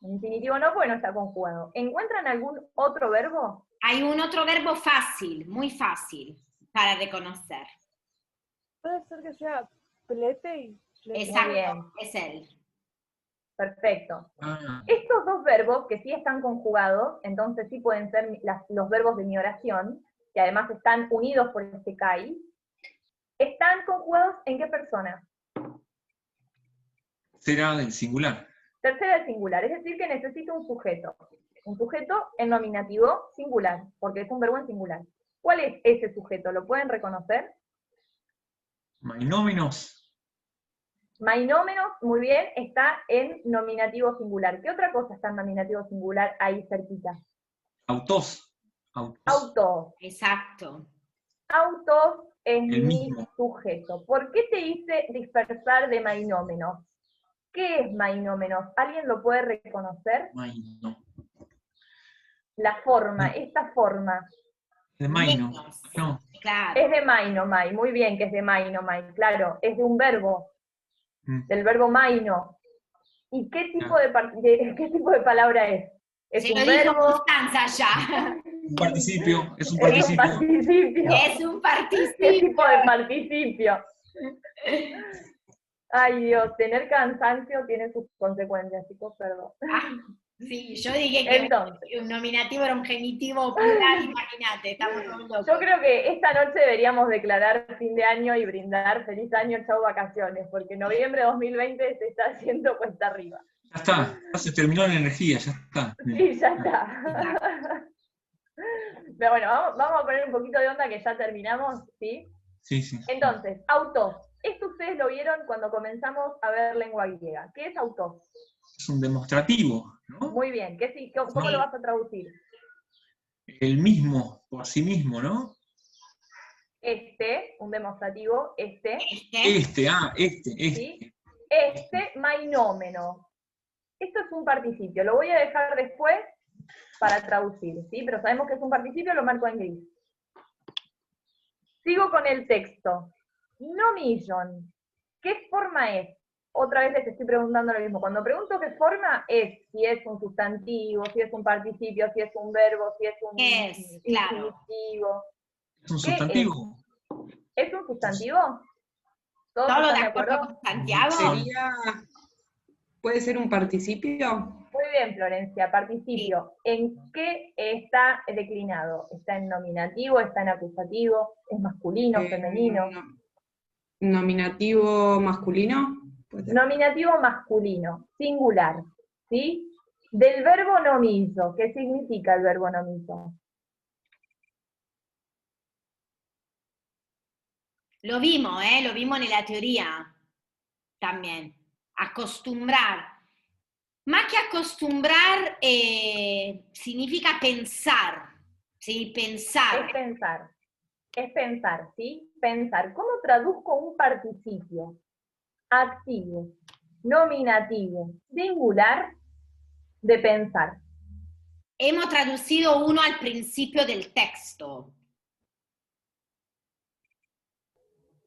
Un infinitivo no porque no está conjugado. ¿Encuentran algún otro verbo? Hay un otro verbo fácil, muy fácil, para reconocer. Puede ser que sea pletei. Exacto, es él. Perfecto. Estos dos verbos, que sí están conjugados, entonces sí pueden ser los verbos de mi oración, que además están unidos por este CAI, ¿están conjugados en qué persona? Será del singular. Tercera del singular, es decir que necesito un sujeto. Un sujeto en nominativo singular, porque es un verbo en singular. ¿Cuál es ese sujeto? ¿Lo pueden reconocer? Mainómenos. Mainómenos, muy bien, está en nominativo singular. ¿Qué otra cosa está en nominativo singular ahí cerquita? Autos. Autos. Exacto. Autos es El mi mismo. sujeto. ¿Por qué te hice dispersar de mainómenos? ¿Qué es mainómenos? ¿Alguien lo puede reconocer? Maino. La forma, esta forma. De Maino. No. Claro. Es de mainomai, muy bien que es de mainomai, claro, es de un verbo, del verbo maino. ¿Y qué tipo qué tipo de palabra es? ¿Es Se un lo dijo verbo? Constanza ya. Un participio. Es un Es un participio. participio. Es un participio. ¿Qué tipo de participio? Ay Dios, tener cansancio tiene sus consecuencias, chicos, perdón. Sí, yo dije que Entonces, un nominativo era un genitivo plural, imagínate, estamos todos locos. yo creo que esta noche deberíamos declarar fin de año y brindar feliz año, chau vacaciones, porque noviembre de 2020 se está haciendo cuesta arriba. Ya está, ya se terminó la energía, ya está. Sí, ya está. Pero bueno, vamos a poner un poquito de onda que ya terminamos, ¿sí? Sí. Entonces, autos. Esto ustedes lo vieron cuando comenzamos a ver lengua griega. ¿Qué es autos? es un demostrativo, ¿no? Muy bien. ¿Cómo Sí. lo vas a traducir? El mismo, por sí mismo, ¿no? Un demostrativo, Este, ¿sí? Mainómeno. Esto es un participio, lo voy a dejar después para traducir, ¿sí? Pero sabemos que es un participio, lo marco en gris. Sigo con el texto. Nomillon. ¿Qué forma es? Otra vez les estoy preguntando lo mismo. Cuando pregunto qué forma es, si es un sustantivo, si es un participio, si es un verbo, si es un claro. infinitivo. ¿Es un ¿Qué sustantivo? ¿Es un sustantivo? ¿Todos ¿Todo están de de acuerdo acuerdo? con Santiago? ¿Puede ser un participio? Muy bien, Florencia, participio. ¿En qué está declinado? ¿Está en nominativo? ¿Está en acusativo? ¿Es masculino, femenino? Nominativo masculino. ¿Puede ser? Nominativo masculino, singular, ¿sí? Del verbo nomizo. ¿Qué significa el verbo nomizo? Lo vimos en la teoría también. Acostumbrar. Más que acostumbrar, significa pensar, ¿sí? Pensar. Es pensar, ¿sí? Pensar. ¿Cómo traduzco un participio? Activo, nominativo, singular, de pensar. Hemos traducido uno al principio del texto.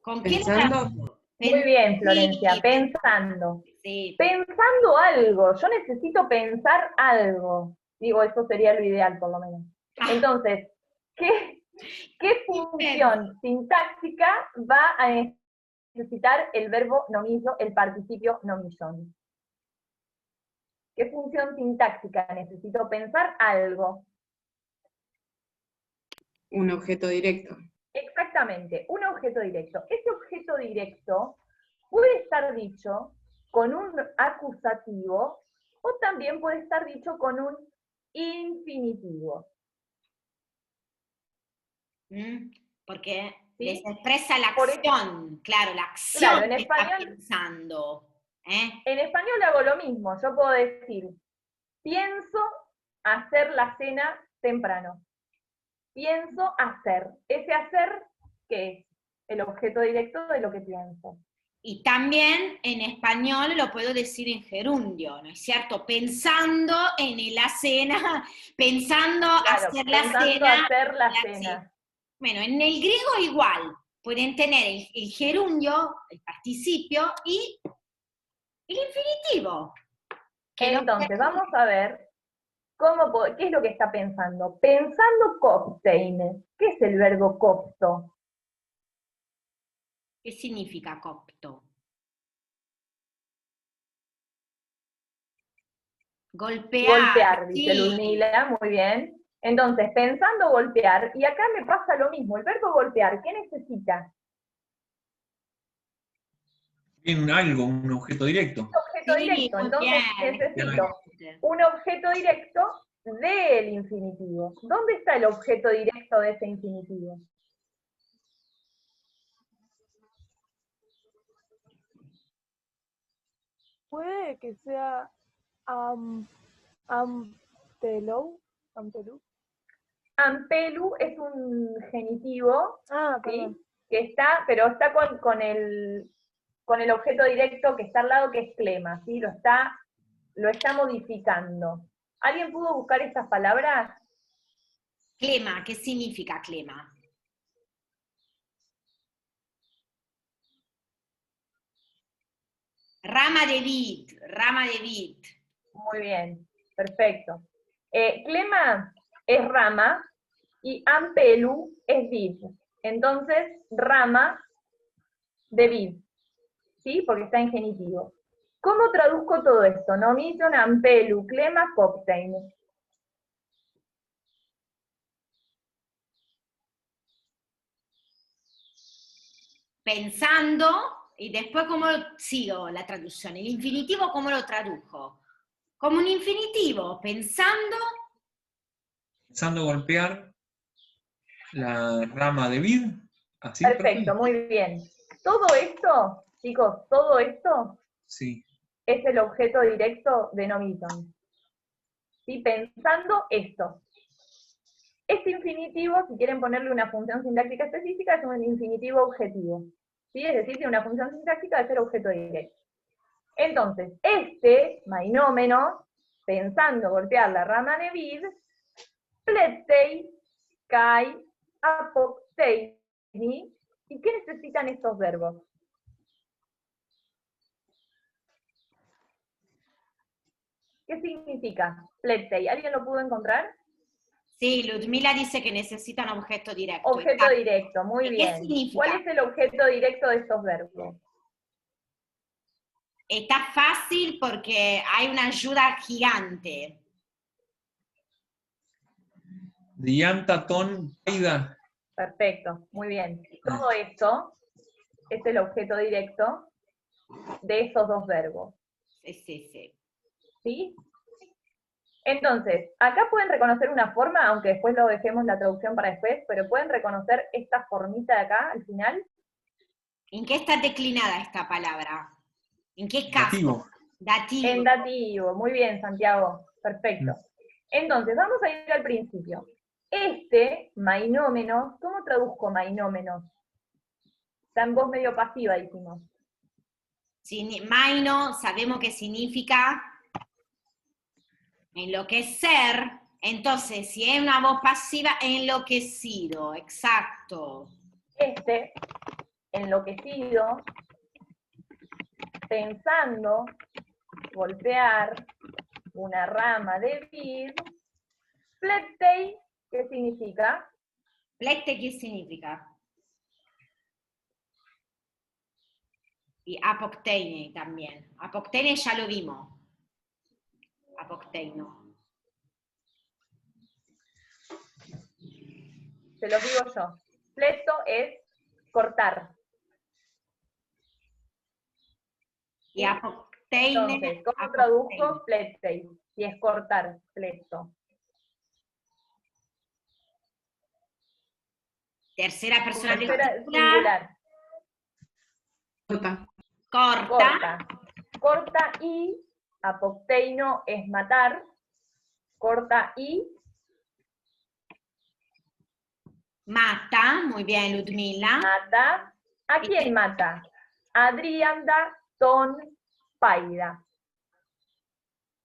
¿Con qué lo Pensando. traduzco? Muy bien, Florencia, Sí, pensando. sí. Pensando algo, yo necesito pensar algo. Digo, eso sería lo ideal, por lo menos. Entonces, ¿qué función sintáctica va a necesitar el verbo nomizo, el participio nomillón? ¿Qué función sintáctica necesito pensar algo? Un objeto directo. Exactamente, un objeto directo. Ese objeto directo puede estar dicho con un acusativo o también puede estar dicho con un infinitivo. Porque ¿Sí? les expresa la acción, claro, la acción Claro, en que está español, pensando. En español hago lo mismo, yo puedo decir, pienso hacer la cena temprano. Pienso hacer. Ese hacer, ¿qué es? El objeto directo de lo que pienso. Y también en español lo puedo decir en gerundio, ¿no es cierto? Pensando en la cena, pensando Claro, hacer pensando hacer la cena. Bueno, en el griego igual, pueden tener el gerundio, el participio y el infinitivo. Entonces, vamos a ver qué es lo que está pensando. Pensando coptein. ¿Qué es el verbo copto? ¿Qué significa copto? Golpear, dice sí. Ludmila, muy bien. Entonces, pensando golpear, y acá me pasa lo mismo, el verbo golpear, ¿qué necesita? En algo, un objeto directo. Un objeto directo, muy entonces bien. necesito un objeto directo del infinitivo. ¿Dónde está el objeto directo de ese infinitivo? Puede que sea Ampelu. Ampelu es un genitivo, Perdón. ¿sí? Pero está con el objeto directo que está al lado, que es clema, ¿sí? Lo está modificando. ¿Alguien pudo buscar estas palabras? Clema, ¿qué significa clema? Rama de vid. Muy bien, perfecto. Clema es rama y ampelu es vid. Entonces, rama de vid, ¿sí? Porque está en genitivo. ¿Cómo traduzco todo esto? Nomillon, ampelu, clema, coptein. Pensando, y después cómo sigo la traducción. El infinitivo, ¿cómo lo tradujo? Como un infinitivo, pensando. Pensando golpear la rama de vid. ¿Así? Perfecto, muy bien. Todo esto, chicos, todo esto Sí. es el objeto directo de noviton. ¿Sí? Pensando esto. Este infinitivo, si quieren ponerle una función sintáctica específica, es un infinitivo objetivo. ¿Sí? Es decir, tiene una función sintáctica de ser objeto directo. Entonces, este mainómeno, pensando golpear la rama de vid, pletei, kai, apokteini. ¿Y qué necesitan estos verbos? ¿Qué significa pletei? ¿Alguien lo pudo encontrar? Sí, Ludmila dice que necesita un objeto directo. Objeto directo, muy ¿Qué bien. significa? ¿Cuál es el objeto directo de estos verbos? Está fácil porque hay una ayuda gigante. Diantaton paida. Perfecto, muy bien. Todo esto es el objeto directo de esos dos verbos. Sí. ¿Sí? Entonces, acá pueden reconocer una forma, aunque después lo dejemos la traducción para después, pero pueden reconocer esta formita de acá, al final. ¿En qué está declinada esta palabra? ¿En qué caso? Dativo. Dativo. En dativo, muy bien, Santiago, perfecto. Entonces, vamos a ir al principio. Este, mainómenos, ¿cómo traduzco mainómenos? Está en voz medio pasiva, dijimos. Maino, sabemos que significa enloquecer, entonces, si es una voz pasiva, enloquecido, exacto. Este, enloquecido, pensando golpear una rama de vid, pletei, ¿qué significa? Plete, ¿qué significa? Y apokteine también. Apokteine ya lo vimos. Apokteino. Se los digo yo. Pleto es cortar. Y apokteine. Entonces, ¿cómo traduzco pletei? Si es cortar, pleto. Tercera persona del singular. Corta. Corta. Corta y apokteino es matar. Corta y mata. Muy bien, Ludmila. Mata. ¿A quién mata? Adrianda ton paida.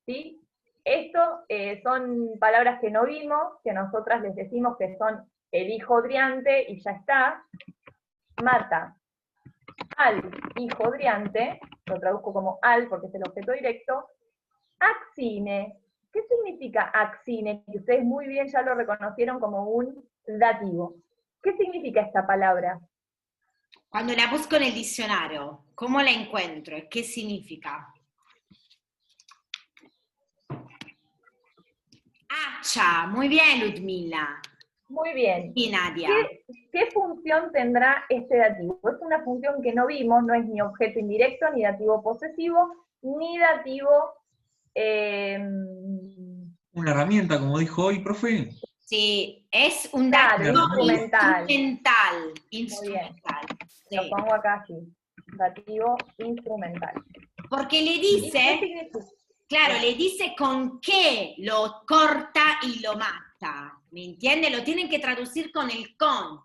¿Sí? Esto son palabras que no vimos, que nosotras les decimos que son el hijo odiante y ya está. Mata al hijo odiante, lo traduzco como al porque es el objeto directo. Axine. ¿Qué significa axine? Que ustedes muy bien ya lo reconocieron como un dativo. ¿Qué significa esta palabra? Cuando la busco en el diccionario, ¿cómo la encuentro? ¿Qué significa? Hacha. Muy bien, Ludmila. Muy bien. Y Nadia. ¿Qué función tendrá este dativo? Es una función que no vimos, no es ni objeto indirecto, ni dativo posesivo, ni dativo... Una herramienta, como dijo hoy, profe. Sí, es un claro, dativo instrumental. Instrumental. Sí. Lo pongo acá así. Dativo instrumental. Porque le dice, ¿Qué significa? claro, le dice con qué lo corta y lo mata. ¿Me entiende? Lo tienen que traducir con el con.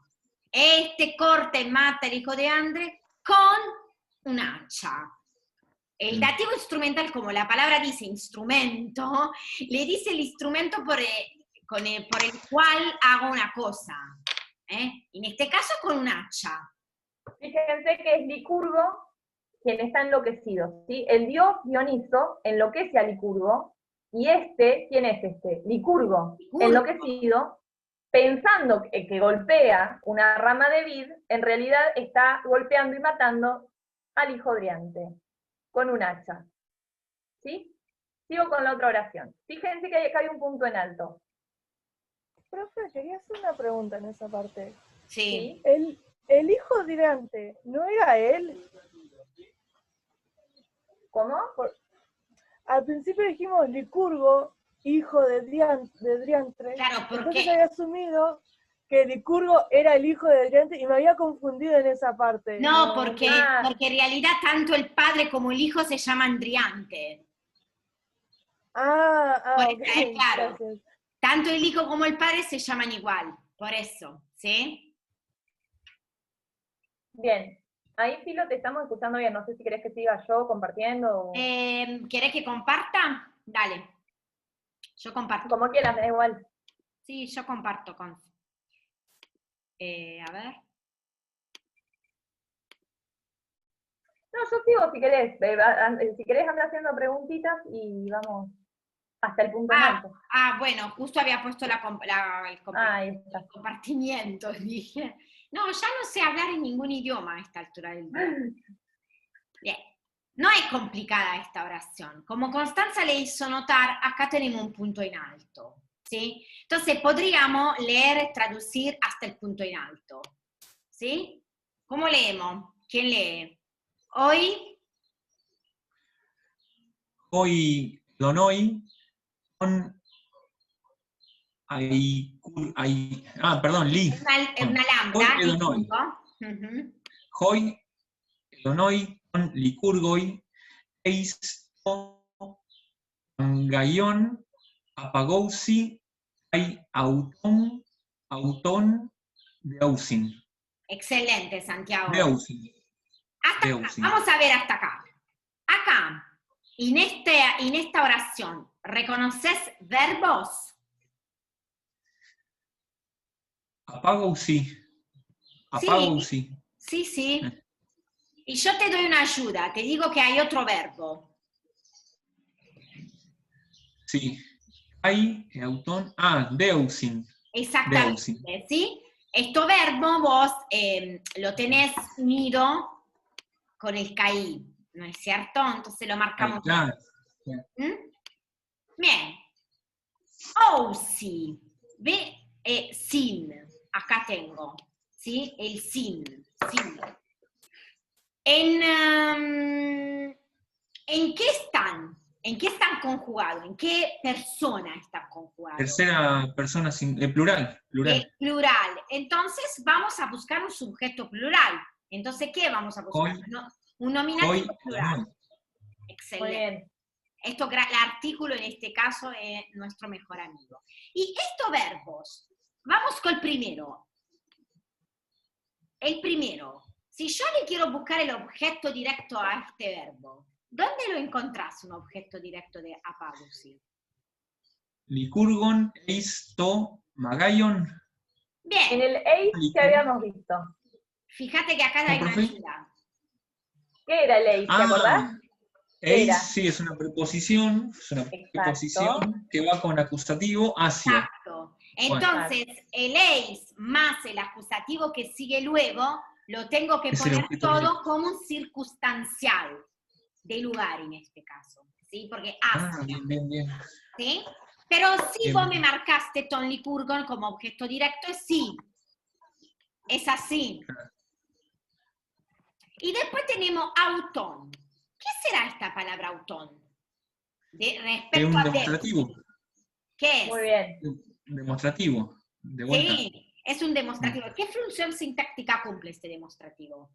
Este corta y mata al hijo de Andre con un hacha. El dativo instrumental, como la palabra dice instrumento, le dice el instrumento por el cual hago una cosa. En este caso con un hacha. Fíjense que es Licurgo quien está enloquecido, ¿sí? El dios Dioniso enloquece a Licurgo, y ¿quién es este? Licurgo, enloquecido, pensando que golpea una rama de vid, en realidad está golpeando y matando al hijo Driante, con un hacha. ¿Sí? Sigo con la otra oración. Fíjense que acá hay un punto en alto. Profe, quería hacer una pregunta en esa parte. Sí. El hijo de Dante, ¿no era él? ¿Cómo? Al principio dijimos Licurgo, hijo de Driantre. Claro, porque entonces había asumido que Licurgo era el hijo de Adriante y me había confundido en esa parte. No, porque Ah. en realidad tanto el padre como el hijo se llaman Driante. Por Ok, eso, claro. gracias. Tanto el hijo como el padre se llaman igual, por eso, ¿sí? Bien. Ahí Filo te estamos escuchando bien, no sé si querés que siga yo compartiendo o... ¿Querés que comparta? Dale. Yo comparto. Como quieras, me da igual. Sí, yo comparto con. A ver. No, yo sigo si querés. Si querés andar haciendo preguntitas y vamos hasta el punto en alto. Bueno, justo había puesto el Ahí está. compartimiento, dije. No, ya no sé hablar en ningún idioma a esta altura del día. Bien. No es complicada esta oración. Como Constanza le hizo notar, acá tenemos un punto en alto, ¿sí? Entonces podríamos leer y traducir hasta el punto en alto, ¿sí? ¿Cómo leemos? ¿Quién lee? Hoy Donoi con Li. una lambda. Hoy Donoi. Hoy Donoi con Licurgoi eis to Angaion apagousi hay auton deusin. Excelente, Santiago. Deusin. Vamos a ver hasta acá. Acá, en esta oración, ¿reconoces verbos? Apagousi. Sí. Y yo te doy una ayuda, te digo que hay otro verbo. Sí. Hay auton. Deusin. Exactamente, Deusin. ¿sí? Este verbo vos lo tenés unido con el caí, ¿no es cierto? Entonces lo marcamos. Claro. Bien. Ousi. Ve, sin. Acá tengo. ¿Sí? El sin. ¿En qué están? ¿En qué están conjugados? ¿En qué persona están conjugados? Tercera persona plural. El plural. Entonces vamos a buscar un sujeto plural. Entonces, ¿qué vamos a buscar? Un nominativo plural. Excelente. Muy bien. El artículo en este caso es nuestro mejor amigo. Y estos verbos, vamos con el primero. El primero, si yo le quiero buscar el objeto directo a este verbo, ¿dónde lo encontrás un objeto directo de apagousi? Licurgon eis to Magaion. Bien. En el eis que habíamos visto. Fíjate que acá hay una ayuda. ¿Qué era el eis? ¿Te acordás? Eis, sí, es una preposición, que va con acusativo hacia. Exacto. Entonces, el eis más el acusativo que sigue luego, lo tengo que poner todo como un circunstancial de lugar en este caso, ¿sí? Porque hacia. Bien. ¿Sí? Pero si Bien. vos me marcaste ton Licurgon como objeto directo, es sí. Es así. Y después tenemos auton. ¿Qué será esta palabra auton? Es un demostrativo. ¿Qué es? Muy bien. Demostrativo. De vuelta. Sí, es un demostrativo. ¿Qué función sintáctica cumple este demostrativo?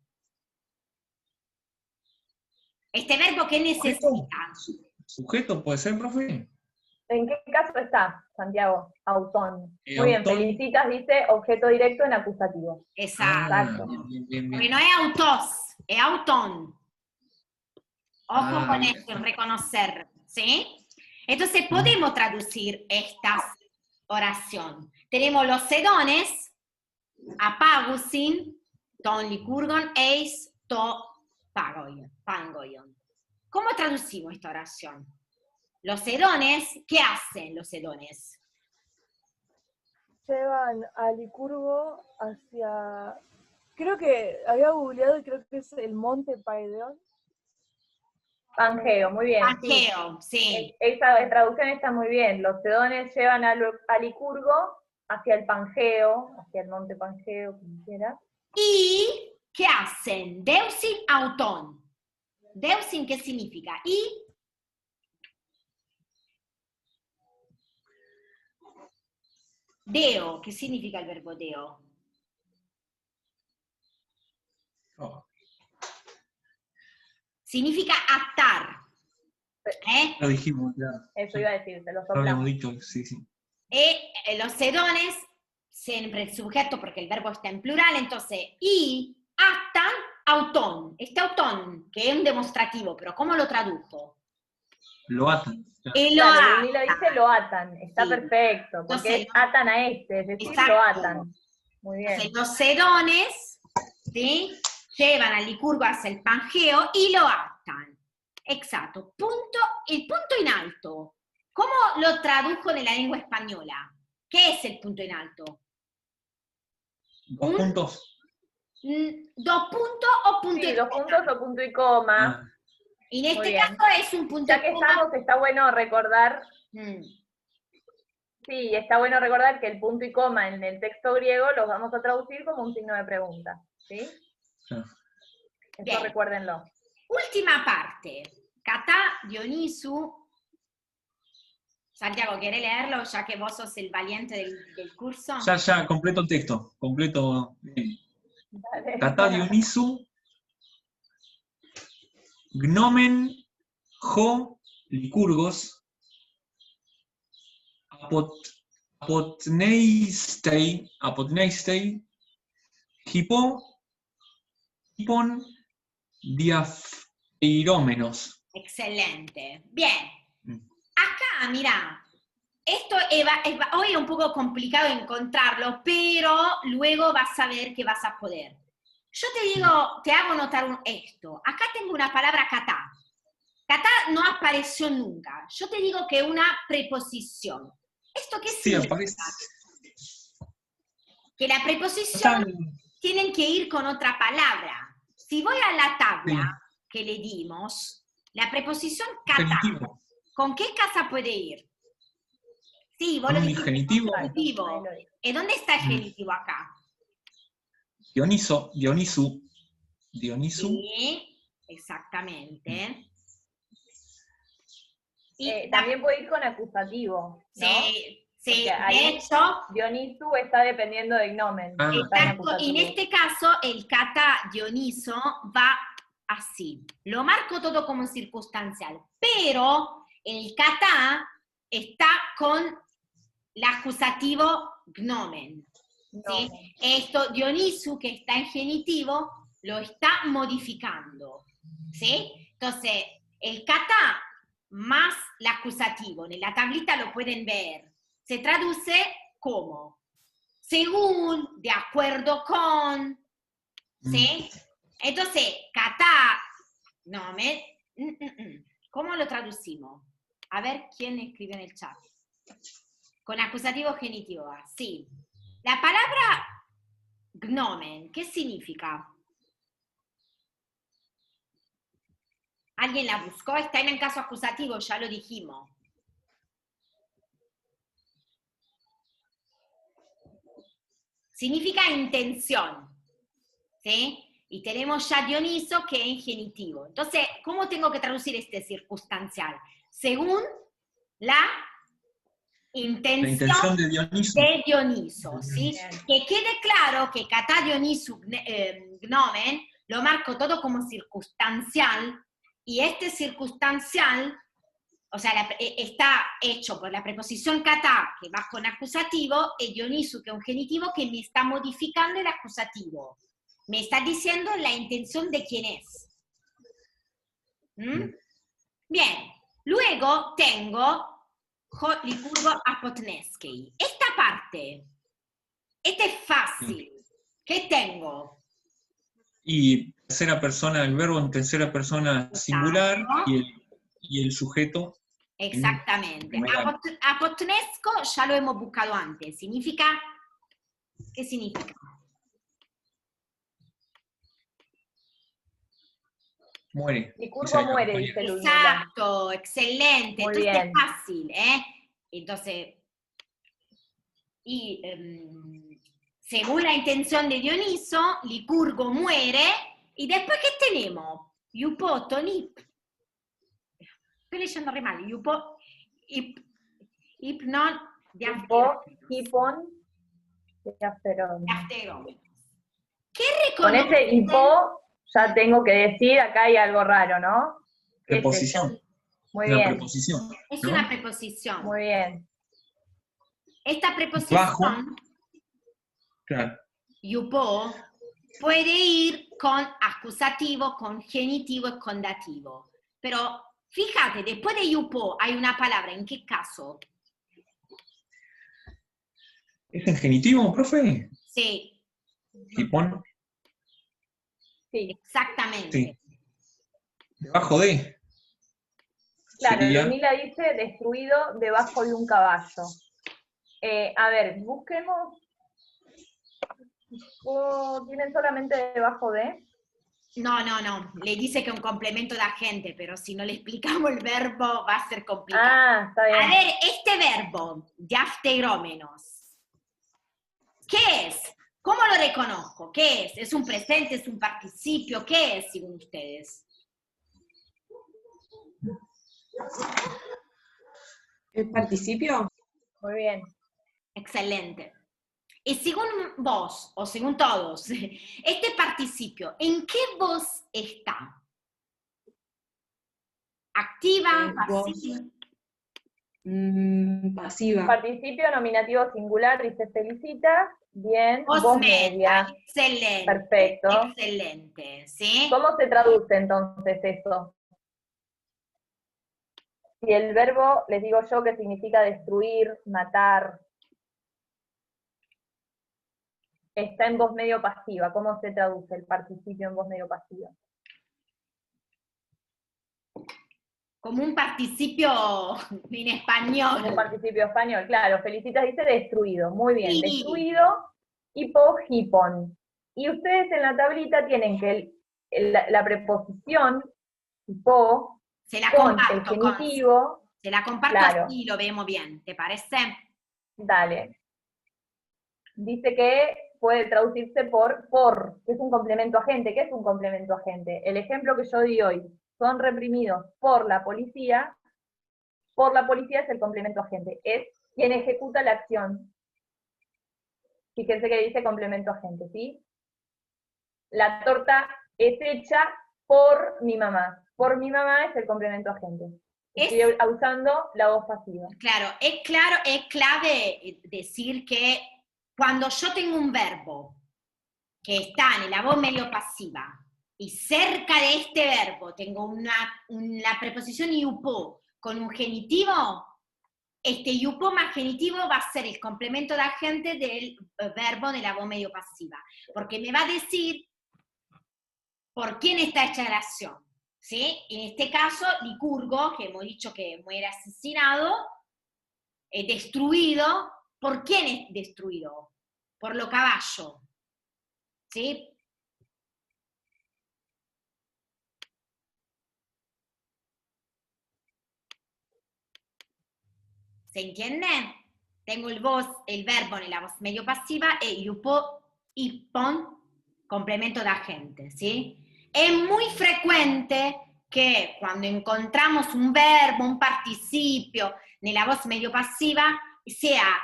Este verbo, ¿qué necesita? ¿Sujeto puede ser, profe? ¿En qué caso está, Santiago? Autón. Muy bien, autón. felicitas, dice objeto directo en acusativo. Exacto. Bien. Porque no es autos, es autón. Ojo con bien. esto, en reconocer, ¿sí? Entonces podemos traducir esta oración. Tenemos los sedones, apagousin, ton Licurgon eis to pangoion. ¿Cómo traducimos esta oración? Los sedones, ¿qué hacen los sedones? Llevan a Licurgo hacia... Creo que había googleado y creo que es el monte Paideon. Pangeo, muy bien. Pangeo, sí. Esa traducción está muy bien. Los sedones llevan a Licurgo hacia el Pangeo, hacia el monte Pangeo, como quiera. ¿Y qué hacen? Deusin auton. Deusin, ¿qué significa? Y Deo, ¿qué significa el verbo deo? Oh, Significa atar. lo dijimos, claro. Eso iba a decir, se lo Lo habíamos soplamos. dicho, sí, sí. Los sedones, siempre el sujeto porque el verbo está en plural, entonces, y atan autón. Este autón, que es un demostrativo, pero ¿cómo lo tradujo? Lo atan. Claro. Y lo Claro, Luli lo atan. dice, lo atan, está Sí. perfecto, porque Entonces, es atan a este, es decir, exacto. lo atan. Muy bien. Entonces, los sedones, ¿sí?, llevan al licurgo hacia el pangeo y lo atan. Exacto. El punto en alto. ¿Cómo lo tradujo de la lengua española? ¿Qué es el punto en alto? 2 puntos. 2 puntos o punto Sí, y dos coma. puntos o punto y coma. Ah, En Muy este bien. caso es un punto Ya que y coma. estamos, está bueno recordar, Mm, sí, está bueno recordar que el punto y coma en el texto griego los vamos a traducir como un signo de pregunta, ¿sí? claro. Eso Bien. recuérdenlo. Última parte. Catá, Dionisu. Santiago, ¿querés leerlo ya que vos sos el valiente del curso? Ya, completo el texto. Completo. Dale. Catá Dionisu, Gnomen, Jo, Licurgos, Apotneistei, Hipon, Diafeirómenos. Excelente. Bien. Mm. Acá, mira, esto hoy es un poco complicado encontrarlo, pero luego vas a ver que vas a poder. Yo te digo, te hago notar esto. Acá tengo una palabra catá. Catá no apareció nunca. Yo te digo que es una preposición. ¿Esto qué Sí, significa? aparece. Que la preposición tienen que ir con otra palabra. Si voy a la tabla que le dimos, la preposición catá, Genitivo. ¿con qué casa puede ir? Sí, vos Con lo un dijiste. genitivo. Genitivo. Ahí lo digo. ¿Y dónde está el genitivo acá? Dionisu. Sí, exactamente. Y También puede ir con acusativo, ¿no? sí, Porque de ahí hecho, Dionisu está dependiendo de gnomen. Ah. Está en exacto, en acusativo. este caso el catá Dioniso va así. Lo marco todo como circunstancial, pero el catá está con el acusativo gnomen. ¿Sí? Gnomen. Esto Dionisu, que está en genitivo, lo está modificando. ¿Sí? Entonces, el catá más el acusativo, en la tablita lo pueden ver, se traduce como según, de acuerdo con, ¿sí? Entonces, catá, no, ¿cómo lo traducimos? A ver quién escribe en el chat. Con acusativo genitivo, sí. La palabra gnomen, ¿qué significa? ¿Alguien la buscó? Está en el caso acusativo, ya lo dijimos. Significa intención, ¿sí? Y tenemos ya Dioniso que es en genitivo. Entonces, ¿cómo tengo que traducir este circunstancial? Según la intención de Dioniso. de Dioniso, ¿sí? Que quede claro que catá Dionisu gnomen lo marco todo como circunstancial, y este circunstancial, o sea, está hecho por la preposición catá, que va con acusativo, y Dionisu, que es un genitivo que me está modificando el acusativo. Me está diciendo la intención de quién es. ¿Mm? Bien, luego tengo Licurgo Apotneskei. Esta parte, este es fácil. ¿Qué tengo? Y tercera persona, el verbo en tercera persona singular y el sujeto. Exactamente. Apotnesco ya lo hemos buscado antes. ¿Significa? ¿Qué significa? Muere. Licurgo muere, dice Ludmila. Exacto, excelente. Muy Entonces bien. es fácil, ¿eh? Entonces, según la intención de Dioniso, Licurgo muere, y después ¿qué tenemos? Yupotonip. Estoy leyendo re mal. Hipnon. Hipon, Diafterómenos. diafterómenos. ¿Qué Con ese reconoce? hipo ya tengo que decir, acá hay algo raro, ¿no? ¿Qué es Preposición. esto? Muy Una bien, preposición. Es ¿no? una preposición. muy bien. Esta Bajo. preposición, Claro. yupo, puede ir con acusativo, con genitivo y con dativo. Pero fíjate, después de yupo hay una palabra, ¿en qué caso? ¿Es en genitivo, profe? Sí, Hipón. Sí, exactamente. Sí. Debajo de. claro, Sería. Ludmila dice destruido debajo de un caballo. A ver, busquemos. ¿Tienen solamente debajo de? No, le dice que es un complemento de agente, pero si no le explicamos el verbo va a ser complicado. Ah, está bien. A ver, este verbo, diafterómenos, ¿qué es? ¿Cómo lo reconozco? ¿Qué es? ¿Es un presente? ¿Es un participio? ¿Qué es, según ustedes? ¿El participio? Muy bien. Excelente. Y según vos, o según todos, este participio, ¿en qué voz está? ¿Activa? Voz. ¿Pasiva? Pasiva. Participio nominativo singular, dice felicita. Bien, Voz voz media. media. Excelente. Perfecto. Excelente, ¿sí? ¿Cómo se traduce entonces eso? Si el verbo, les digo yo, que significa destruir, matar, está en voz medio pasiva, ¿cómo se traduce el participio en voz medio pasiva? Como un participio en español. Un participio español, claro. Felicitas dice destruido, muy bien. Sí. Destruido, hipo, hipon. Y ustedes en la tablita tienen que la preposición hipo Se la con comparto, el genitivo, se la comparto claro. así lo vemos bien, ¿te parece? Dale. Dice que puede traducirse por, que es un complemento agente. ¿Qué es un complemento agente? El ejemplo que yo di hoy, son reprimidos por la policía es el complemento agente, es quien ejecuta la acción. Fíjense que dice complemento agente, ¿sí? La torta es hecha por mi mamá. Por mi mamá es el complemento agente. Estoy usando la voz pasiva. Claro, es clave decir que cuando yo tengo un verbo que está en la voz medio pasiva y cerca de este verbo tengo la preposición iupo con un genitivo, este iupo más genitivo va a ser el complemento de agente del verbo de la voz medio pasiva, porque me va a decir por quién está hecha la acción. ¿Sí? En este caso, Licurgo, que hemos dicho que muere asesinado, destruido. ¿Por quién es destruido? Por lo caballo. ¿Sí? ¿Se entiende? Tengo el verbo en la voz medio pasiva e iupo, ipon, complemento de agente, ¿sí? Es muy frecuente que cuando encontramos un verbo, un participio, en la voz medio pasiva, sea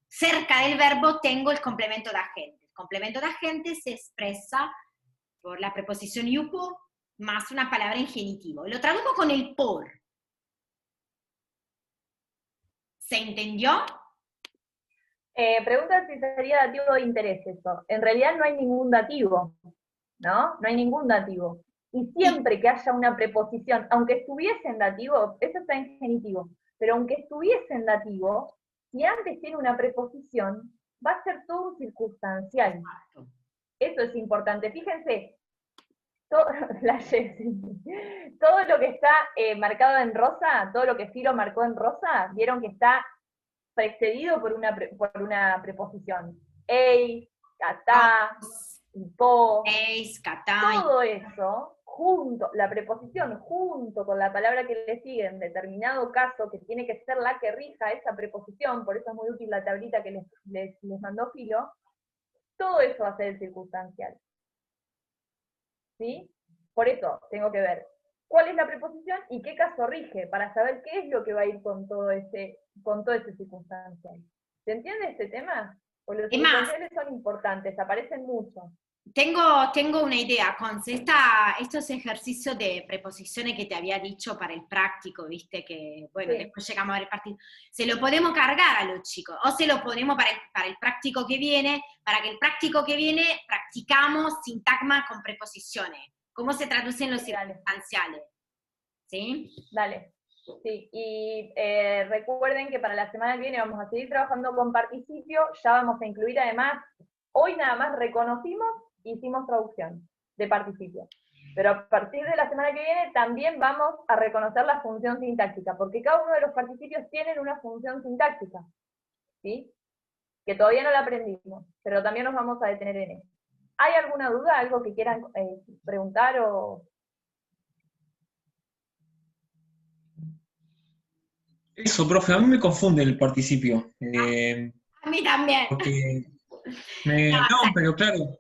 cerca del verbo tengo el complemento de agente. El complemento de agente se expresa por la preposición iupo más una palabra en genitivo. Lo traduzco con el por. ¿Se entendió? Pregunta si sería dativo de interés eso. En realidad no hay ningún dativo, ¿no? No hay ningún dativo. Y siempre que haya una preposición, aunque estuviese en dativo, eso está en genitivo, pero aunque estuviese en dativo, si antes tiene una preposición, va a ser todo un circunstancial. Eso es importante. Fíjense, todo lo que está marcado en rosa, todo lo que Ciro marcó en rosa, vieron que está precedido por una preposición. Eis, catá, hipo, todo eso, junto, la preposición junto con la palabra que le sigue en determinado caso, que tiene que ser la que rija esa preposición, por eso es muy útil la tablita que les mandó Filo, todo eso va a ser el circunstancial. ¿Sí? Por eso tengo que ver cuál es la preposición y qué caso rige, para saber qué es lo que va a ir con todo ese circunstancial. ¿Se entiende este tema? Pues los Es más, circunstanciales son importantes, aparecen mucho. tengo una idea, Conce, estos ejercicios de preposiciones que te había dicho para el práctico, viste, que, bueno, Sí. después llegamos a ver el partido, se lo podemos cargar a los chicos, o se lo ponemos para el práctico que viene, para que el práctico que viene practicamos sintagmas con preposiciones, cómo se traducen los Dale. circunstanciales, ¿sí? Dale. Sí, y recuerden que para la semana que viene vamos a seguir trabajando con participio, ya vamos a incluir además, hoy nada más reconocimos, hicimos traducción de participio. Pero a partir de la semana que viene también vamos a reconocer la función sintáctica, porque cada uno de los participios tienen una función sintáctica, ¿sí? Que todavía no la aprendimos, pero también nos vamos a detener en eso. ¿Hay alguna duda, algo que quieran preguntar o...? Eso, profe, a mí me confunde el participio. A mí también. Porque No, pero claro,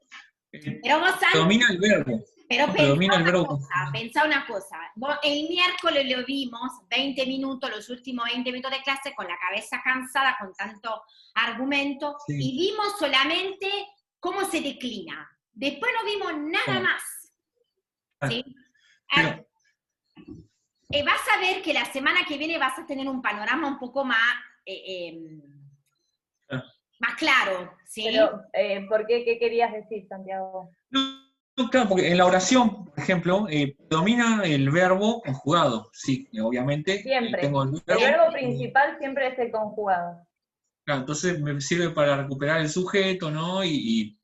Pero vos sabés, predomina el verbo. pero Predomina el verbo. pensá una cosa. El miércoles lo vimos, 20 minutos, los últimos 20 minutos de clase, con la cabeza cansada, con tanto argumento, Sí. y vimos solamente cómo se declina. Después no vimos nada más. ¿Sí? Pero- Vas a ver que la semana que viene vas a tener un panorama un poco más, más claro. ¿Sí? Pero, ¿por qué? ¿Qué querías decir, Santiago? No, claro, porque en la oración, por ejemplo, predomina el verbo conjugado. Sí, obviamente. Siempre. Tengo el El verbo, verbo principal siempre es el conjugado. claro, entonces me sirve para recuperar el sujeto, ¿no? Y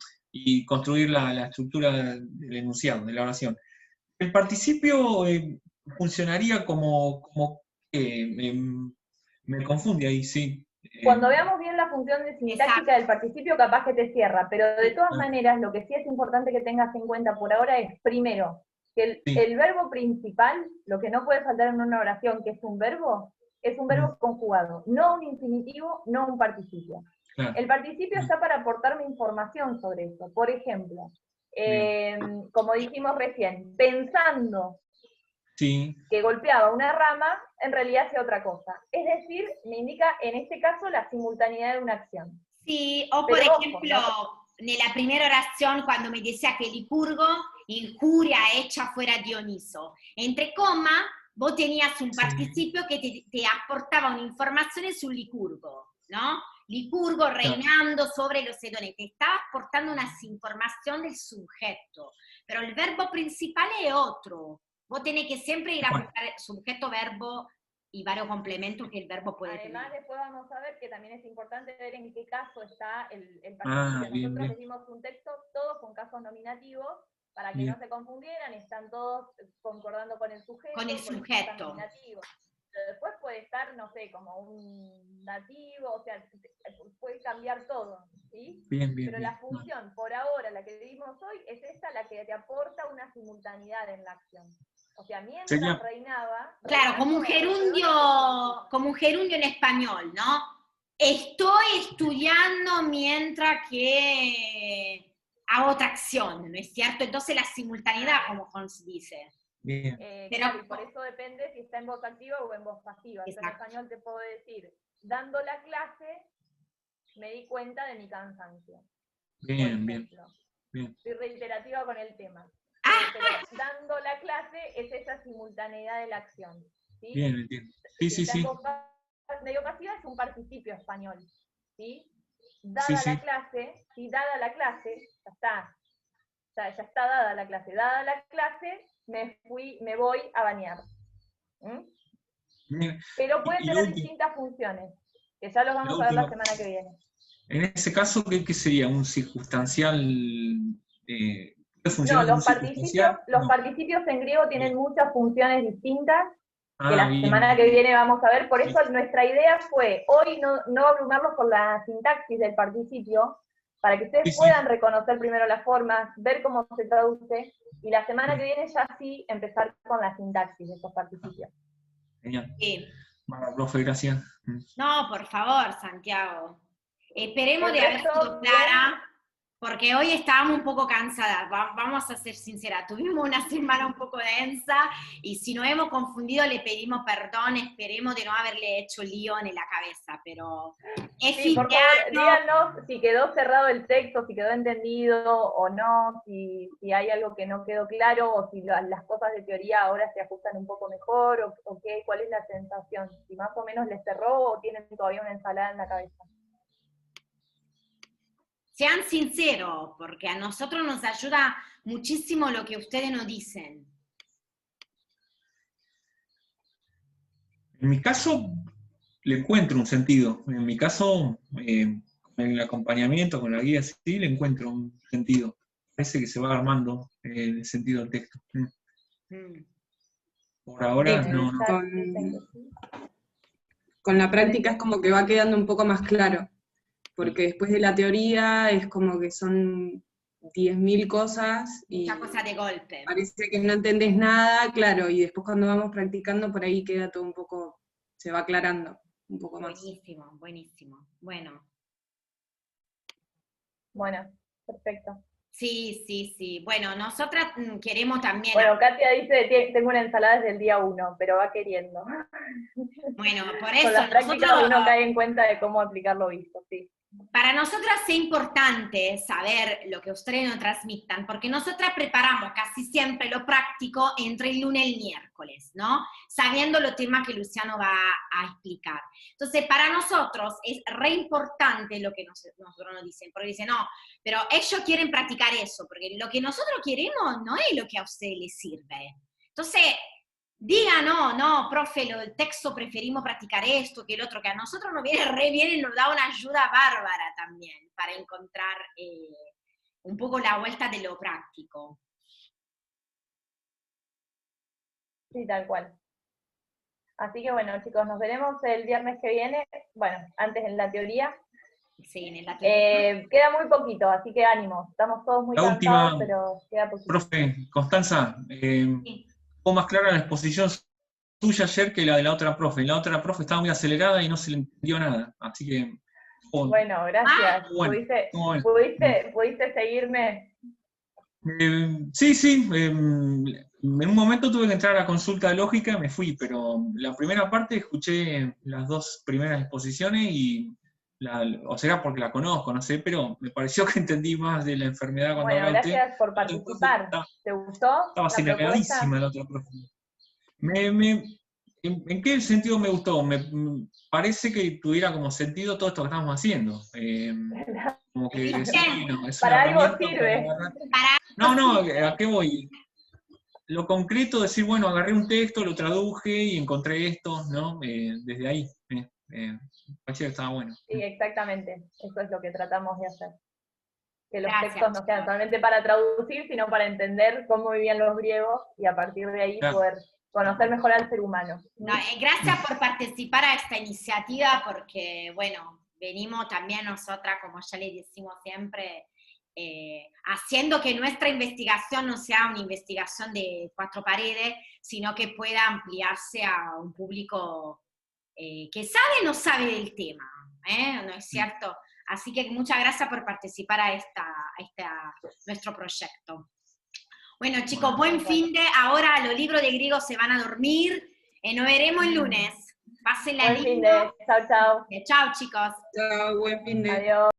construir la estructura del enunciado, de la oración. El participio funcionaría como me confunde ahí, sí. Cuando veamos bien la función de sintáctica del participio, capaz que te cierra, pero de todas maneras, lo que sí es importante que tengas en cuenta por ahora es, primero, que el verbo principal, lo que no puede faltar en una oración, que es un verbo conjugado, no un infinitivo, no un participio. Claro. El participio está para aportarme información sobre eso. Por ejemplo, como dijimos recién, pensando que golpeaba una rama, en realidad hacía otra cosa. Es decir, me indica, en este caso, la simultaneidad de una acción. Sí, o por ejemplo, en la primera oración, cuando me decía que Licurgo, injuria hecha fuera Dioniso. Entre comas, vos tenías un participio que te aportaba una información su Licurgo, ¿no? Licurgo reinando sobre los edones, te estaba aportando una información del sujeto, pero el verbo principal es otro. Vos tenés que siempre ir a buscar sujeto, verbo y varios complementos que el verbo puede tener. Además, después vamos a ver que también es importante ver en qué caso está el participio. Nosotros hicimos un texto todos con casos nominativos, para que no se confundieran, están todos concordando con el sujeto. Con el sujeto. Nominativo. Pero después puede estar, no sé, como un dativo, o sea, puede cambiar todo, ¿sí? Pero la función, por ahora, la que vimos hoy, es esta la que te aporta una simultaneidad en la acción. O sea, mientras reinaba... Claro, como un gerundio en español, ¿no? Estoy estudiando mientras que hago otra acción, ¿no es cierto? Entonces la simultaneidad, como Hans dice. Bien. Claro, y por eso depende si está en voz activa o en voz pasiva. En español te puedo decir, dando la clase, me di cuenta de mi cansancio. Bien, bien. Soy reiterativa con el tema. Pero dando la clase es esa simultaneidad de la acción. ¿Sí? Bien, entiendo. Sí. Medio pasiva es un participio español. ¿Sí? Dada la clase, ya está. O sea, ya está dada la clase. Dada la clase, me voy a bañar. Pero puede tener distintas funciones, que ya los vamos a ver la semana que viene. En ese caso, ¿qué sería? ¿Un circunstancial? No, los participios en griego tienen muchas funciones distintas, que la semana que viene vamos a ver. Por eso nuestra idea fue, hoy no abrumarlos con la sintaxis del participio, para que ustedes puedan reconocer primero las formas, ver cómo se traduce, y la semana que viene ya sí empezar con la sintaxis de estos participios. Genial. Sí. Bueno, profe, gracias. No, por favor, Santiago. Esperemos de haber sido clara. porque hoy estábamos un poco cansadas, vamos a ser sinceras, tuvimos una semana un poco densa y si nos hemos confundido le pedimos perdón, esperemos de no haberle hecho lío en la cabeza, pero es Sí, fin por de favor, año. díganos si quedó cerrado el texto, si quedó entendido o no, si hay algo que no quedó claro, o si las cosas de teoría ahora se ajustan un poco mejor, o qué, cuál es la sensación, si más o menos les cerró o tienen todavía una ensalada en la cabeza. Sean sinceros, porque a nosotros nos ayuda muchísimo lo que ustedes nos dicen. En mi caso, le encuentro un sentido. En mi caso, con el acompañamiento, con la guía, sí, le encuentro un sentido. Parece que se va armando el sentido del texto. Por ahora, no. Con la práctica es como que va quedando un poco más claro, porque después de la teoría es como que son 10.000 cosas y Mucha cosa de golpe. parece que no entendés nada, claro, y después cuando vamos practicando por ahí queda todo un poco, se va aclarando un poco más. Buenísimo, buenísimo. Bueno. Bueno, perfecto. Sí, sí, sí. Bueno, nosotras queremos también... Bueno, Katia dice, tengo una ensalada desde el día 1, pero va queriendo. Bueno, por eso Con la práctica nosotros... uno cae en cuenta de cómo aplicar lo visto, sí. Para nosotras es importante saber lo que ustedes nos transmitan, porque nosotras preparamos casi siempre lo práctico entre el lunes y el miércoles, ¿no? Sabiendo los temas que Luciano va a explicar. Entonces, para nosotros es re importante lo que nosotros nos dicen, porque dicen, no, pero ellos quieren practicar eso, porque lo que nosotros queremos no es lo que a ustedes les sirve. Entonces, diga, no, profe, el texto preferimos practicar esto que el otro, que a nosotros nos viene re bien y nos da una ayuda bárbara también para encontrar un poco la vuelta de lo práctico. Sí, tal cual. Así que bueno, chicos, nos veremos el viernes que viene, bueno, antes en la teoría. Sí, en la teoría. Queda muy poquito, así que ánimo, estamos todos muy cansados, pero queda poquito. Profe, Constanza, Sí. fue más clara la exposición tuya ayer que la de la otra profe. La otra profe estaba muy acelerada y no se le entendió nada, así que... Bueno, gracias. Bueno, ¿Pudiste seguirme? Sí, en un momento tuve que entrar a la consulta lógica, me fui, pero la primera parte escuché las dos primeras exposiciones y, o sea, porque la conozco, no sé, pero me pareció que entendí más de la enfermedad cuando Bueno, hablaba usted. gracias por participar. ¿Te gustó? Estaba aceleradísima la otra profe. ¿En qué sentido me gustó? Me parece que tuviera como sentido todo esto que estamos haciendo. Como que bueno, es para una algo sirve. No, ¿a qué voy? Lo concreto, decir, bueno, agarré un texto, lo traduje y encontré esto, ¿no? Desde ahí. Parecía que estaba bueno. Sí, exactamente. Eso es lo que tratamos de hacer. Que los Gracias, textos no sean solamente para traducir, sino para entender cómo vivían los griegos y a partir de ahí poder conocer mejor al ser humano. No, gracias por participar a esta iniciativa, porque, bueno, venimos también nosotras, como ya le decimos siempre, haciendo que nuestra investigación no sea una investigación de cuatro paredes, sino que pueda ampliarse a un público que sabe o no sabe del tema, ¿no es cierto? Así que muchas gracias por participar a nuestro proyecto. Bueno, chicos, buen fin de. Ahora los libros de griego se van a dormir. Nos veremos el lunes. Pásenla lindo. Buen fin de. Chao, chao. Chao, chicos. Chao, buen fin de. Adiós.